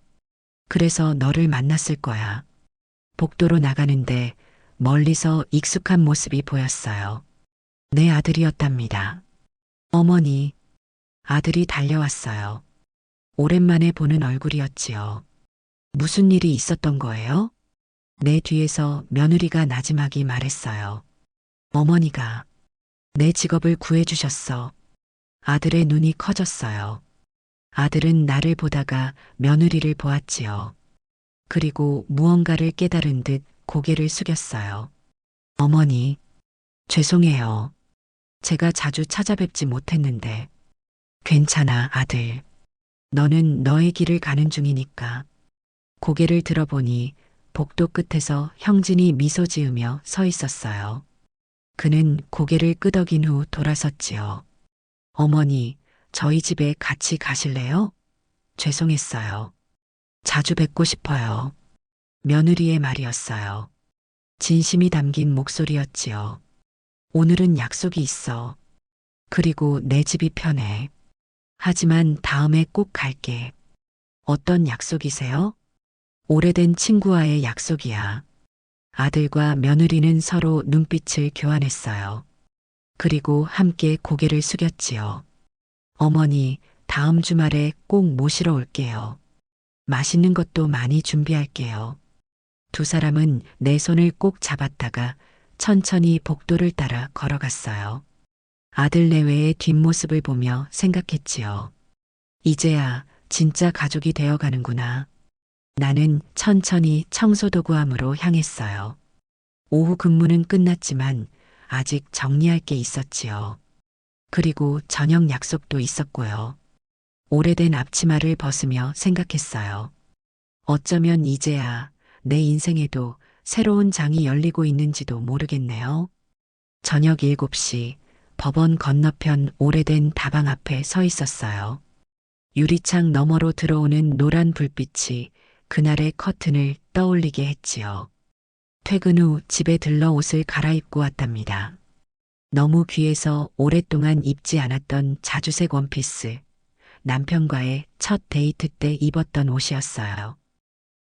그래서 너를 만났을 거야. 복도로 나가는데 멀리서 익숙한 모습이 보였어요. 내 아들이었답니다. 어머니, 아들이 달려왔어요. 오랜만에 보는 얼굴이었지요. 무슨 일이 있었던 거예요? 내 뒤에서 며느리가 나지막이 말했어요. 어머니가 내 직업을 구해주셨어. 아들의 눈이 커졌어요. 아들은 나를 보다가 며느리를 보았지요. 그리고 무언가를 깨달은 듯 고개를 숙였어요. 어머니, 죄송해요. 제가 자주 찾아뵙지 못했는데. 괜찮아, 아들. 너는 너의 길을 가는 중이니까. 고개를 들어보니 복도 끝에서 형진이 미소 지으며 서 있었어요. 그는 고개를 끄덕인 후 돌아섰지요. 어머니, 저희 집에 같이 가실래요? 죄송했어요. 자주 뵙고 싶어요. 며느리의 말이었어요. 진심이 담긴 목소리였지요. 오늘은 약속이 있어. 그리고 내 집이 편해. 하지만 다음에 꼭 갈게. 어떤 약속이세요? 오래된 친구와의 약속이야. 아들과 며느리는 서로 눈빛을 교환했어요. 그리고 함께 고개를 숙였지요. 어머니, 다음 주말에 꼭 모시러 올게요. 맛있는 것도 많이 준비할게요. 두 사람은 내 손을 꼭 잡았다가 천천히 복도를 따라 걸어갔어요. 아들 내외의 뒷모습을 보며 생각했지요. 이제야 진짜 가족이 되어가는구나. 나는 천천히 청소도구함으로 향했어요. 오후 근무는 끝났지만 아직 정리할 게 있었지요. 그리고 저녁 약속도 있었고요. 오래된 앞치마를 벗으며 생각했어요. 어쩌면 이제야 내 인생에도 새로운 장이 열리고 있는지도 모르겠네요. 저녁 7시 법원 건너편 오래된 다방 앞에 서 있었어요. 유리창 너머로 들어오는 노란 불빛이 그날의 커튼을 떠올리게 했지요. 퇴근 후 집에 들러 옷을 갈아입고 왔답니다. 너무 귀해서 오랫동안 입지 않았던 자주색 원피스, 남편과의 첫 데이트 때 입었던 옷이었어요.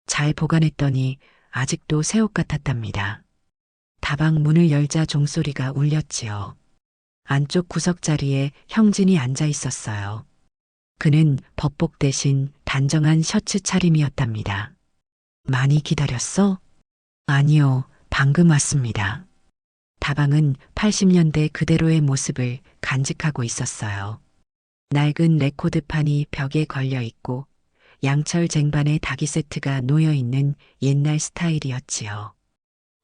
잘 보관했더니 아직도 새 옷 같았답니다. 다방 문을 열자 종소리가 울렸지요. 안쪽 구석 자리에 형진이 앉아 있었어요. 그는 법복 대신 단정한 셔츠 차림이었답니다. 많이 기다렸어? 아니요, 방금 왔습니다. 다방은 80년대 그대로의 모습을 간직하고 있었어요. 낡은 레코드판이 벽에 걸려 있고 양철 쟁반에 닭이 세트가 놓여 있는 옛날 스타일이었지요.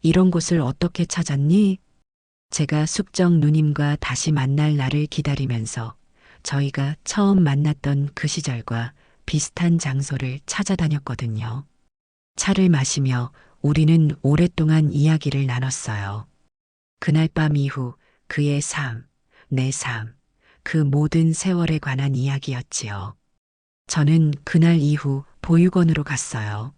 이런 곳을 어떻게 찾았니? 제가 숙적 누님과 다시 만날 날을 기다리면서 저희가 처음 만났던 그 시절과 비슷한 장소를 찾아다녔거든요. 차를 마시며 우리는 오랫동안 이야기를 나눴어요. 그날 밤 이후 그의 삶, 내 삶, 그 모든 세월에 관한 이야기였지요. 저는 그날 이후 보육원으로 갔어요.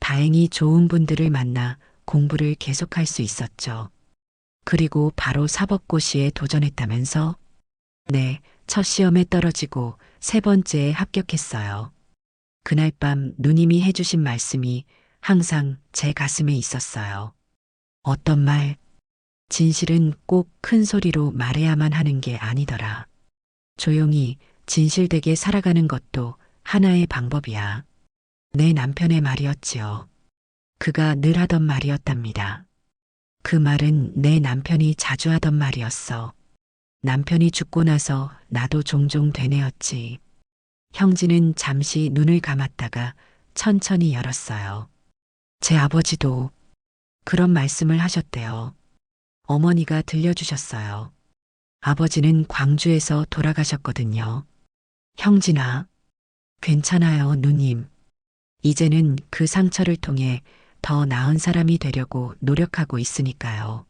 다행히 좋은 분들을 만나 공부를 계속할 수 있었죠. 그리고 바로 사법고시에 도전했다면서? 네, 첫 시험에 떨어지고 세 번째에 합격했어요. 그날 밤 누님이 해주신 말씀이 항상 제 가슴에 있었어요. 어떤 말? 진실은 꼭 큰 소리로 말해야만 하는 게 아니더라. 조용히 진실되게 살아가는 것도 하나의 방법이야. 내 남편의 말이었지요. 그가 늘 하던 말이었답니다. 그 말은 내 남편이 자주 하던 말이었어. 남편이 죽고 나서 나도 종종 되뇌었지. 형진은 잠시 눈을 감았다가 천천히 열었어요. 제 아버지도 그런 말씀을 하셨대요. 어머니가 들려주셨어요. 아버지는 광주에서 돌아가셨거든요. 형진아, 괜찮아요, 누님. 이제는 그 상처를 통해 더 나은 사람이 되려고 노력하고 있으니까요.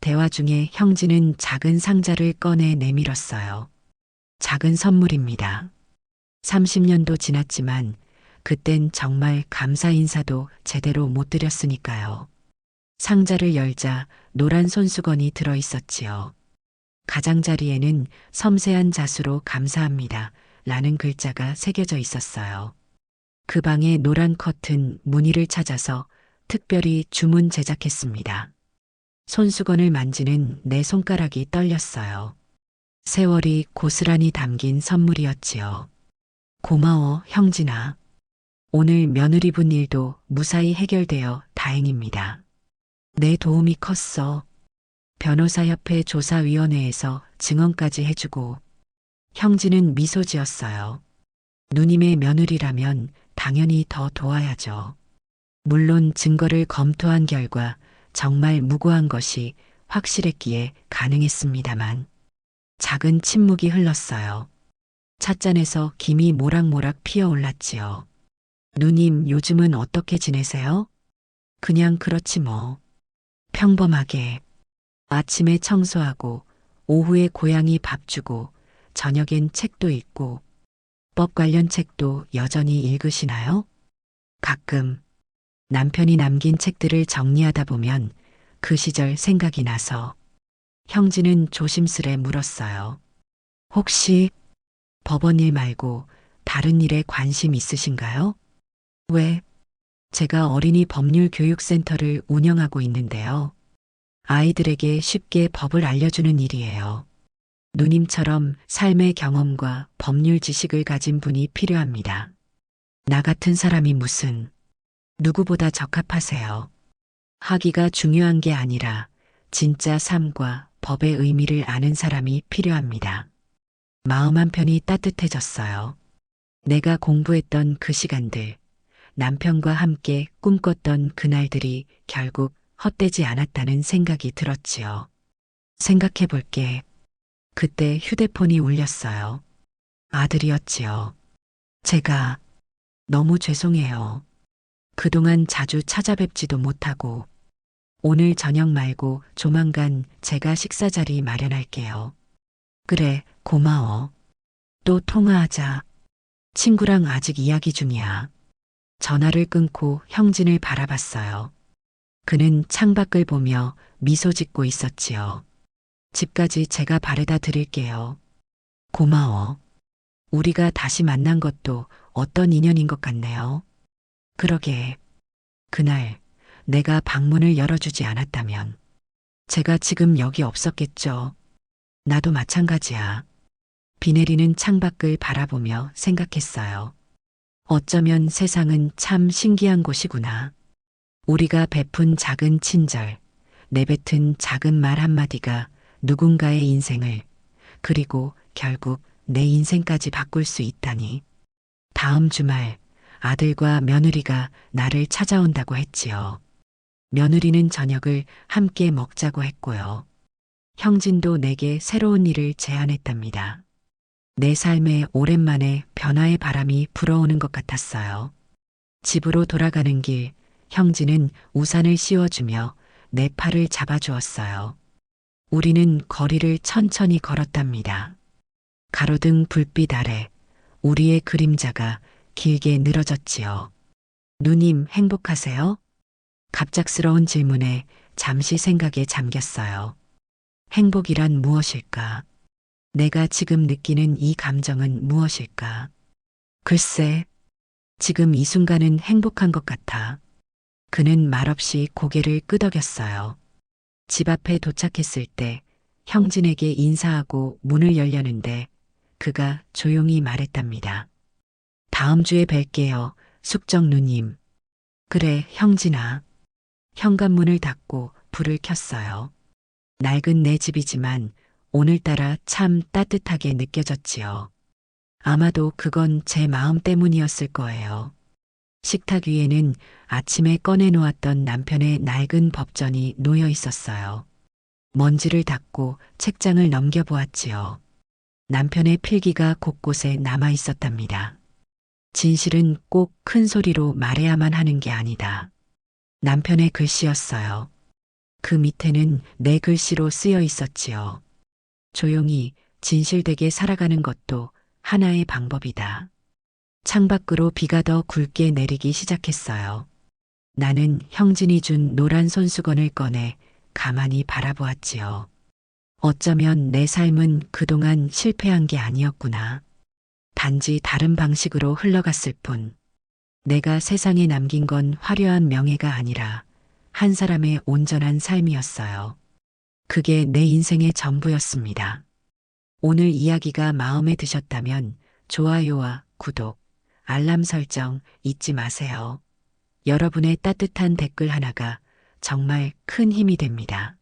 대화 중에 형진은 작은 상자를 꺼내 내밀었어요. 작은 선물입니다. 30년도 지났지만 그땐 정말 감사 인사도 제대로 못 드렸으니까요. 상자를 열자 노란 손수건이 들어 있었지요. 가장자리에는 섬세한 자수로 감사합니다. 라는 글자가 새겨져 있었어요. 그 방의 노란 커튼 무늬를 찾아서 특별히 주문 제작했습니다. 손수건을 만지는 내 손가락이 떨렸어요. 세월이 고스란히 담긴 선물이었지요. 고마워, 형진아. 오늘 며느리 분 일도 무사히 해결되어 다행입니다. 내 도움이 컸어. 변호사협회 조사위원회에서 증언까지 해주고. 형진은 미소 지었어요. 누님의 며느리라면 당연히 더 도와야죠. 물론 증거를 검토한 결과 정말 무고한 것이 확실했기에 가능했습니다만. 작은 침묵이 흘렀어요. 찻잔에서 김이 모락모락 피어올랐지요. 누님 요즘은 어떻게 지내세요? 그냥 그렇지 뭐. 평범하게. 아침에 청소하고 오후에 고양이 밥 주고 저녁엔 책도 읽고 법 관련 책도 여전히 읽으시나요? 가끔 남편이 남긴 책들을 정리하다 보면 그 시절 생각이 나서 형진은 조심스레 물었어요. 혹시 법원 일 말고 다른 일에 관심 있으신가요? 왜? 제가 어린이 법률 교육센터를 운영하고 있는데요. 아이들에게 쉽게 법을 알려주는 일이에요. 누님처럼 삶의 경험과 법률 지식을 가진 분이 필요합니다. 나 같은 사람이 무슨, 누구보다 적합하세요. 학위가 중요한 게 아니라 진짜 삶과 법의 의미를 아는 사람이 필요합니다. 마음 한편이 따뜻해졌어요. 내가 공부했던 그 시간들, 남편과 함께 꿈꿨던 그날들이 결국 헛되지 않았다는 생각이 들었지요. 생각해 볼게. 그때 휴대폰이 울렸어요. 아들이었지요. 제가 너무 죄송해요. 그동안 자주 찾아뵙지도 못하고 오늘 저녁 말고 조만간 제가 식사 자리 마련할게요. 그래, 고마워. 또 통화하자. 친구랑 아직 이야기 중이야. 전화를 끊고 형진을 바라봤어요. 그는 창밖을 보며 미소 짓고 있었지요. 집까지 제가 바래다 드릴게요. 고마워. 우리가 다시 만난 것도 어떤 인연인 것 같네요. 그러게. 그날 내가 방문을 열어주지 않았다면 제가 지금 여기 없었겠죠. 나도 마찬가지야. 비 내리는 창밖을 바라보며 생각했어요. 어쩌면 세상은 참 신기한 곳이구나. 우리가 베푼 작은 친절, 내뱉은 작은 말 한마디가 누군가의 인생을, 그리고 결국 내 인생까지 바꿀 수 있다니. 다음 주말 아들과 며느리가 나를 찾아온다고 했지요. 며느리는 저녁을 함께 먹자고 했고요. 형진도 내게 새로운 일을 제안했답니다. 내 삶에 오랜만에 변화의 바람이 불어오는 것 같았어요. 집으로 돌아가는 길, 형진은 우산을 씌워주며 내 팔을 잡아주었어요. 우리는 거리를 천천히 걸었답니다. 가로등 불빛 아래 우리의 그림자가 길게 늘어졌지요. 누님 행복하세요? 갑작스러운 질문에 잠시 생각에 잠겼어요. 행복이란 무엇일까? 내가 지금 느끼는 이 감정은 무엇일까? 글쎄, 지금 이 순간은 행복한 것 같아. 그는 말없이 고개를 끄덕였어요. 집 앞에 도착했을 때 형진에게 인사하고 문을 열려는데 그가 조용히 말했답니다. 다음 주에 뵐게요, 숙적 누님. 그래, 형진아. 현관문을 닫고 불을 켰어요. 낡은 내 집이지만 오늘따라 참 따뜻하게 느껴졌지요. 아마도 그건 제 마음 때문이었을 거예요. 식탁 위에는 아침에 꺼내놓았던 남편의 낡은 법전이 놓여 있었어요. 먼지를 닦고 책장을 넘겨보았지요. 남편의 필기가 곳곳에 남아 있었답니다. 진실은 꼭 큰 소리로 말해야만 하는 게 아니다. 남편의 글씨였어요. 그 밑에는 내 글씨로 쓰여 있었지요. 조용히 진실되게 살아가는 것도 하나의 방법이다. 창밖으로 비가 더 굵게 내리기 시작했어요. 나는 형진이 준 노란 손수건을 꺼내 가만히 바라보았지요. 어쩌면 내 삶은 그동안 실패한 게 아니었구나. 단지 다른 방식으로 흘러갔을 뿐. 내가 세상에 남긴 건 화려한 명예가 아니라 한 사람의 온전한 삶이었어요. 그게 내 인생의 전부였습니다. 오늘 이야기가 마음에 드셨다면 좋아요와 구독, 알람 설정 잊지 마세요. 여러분의 따뜻한 댓글 하나가 정말 큰 힘이 됩니다.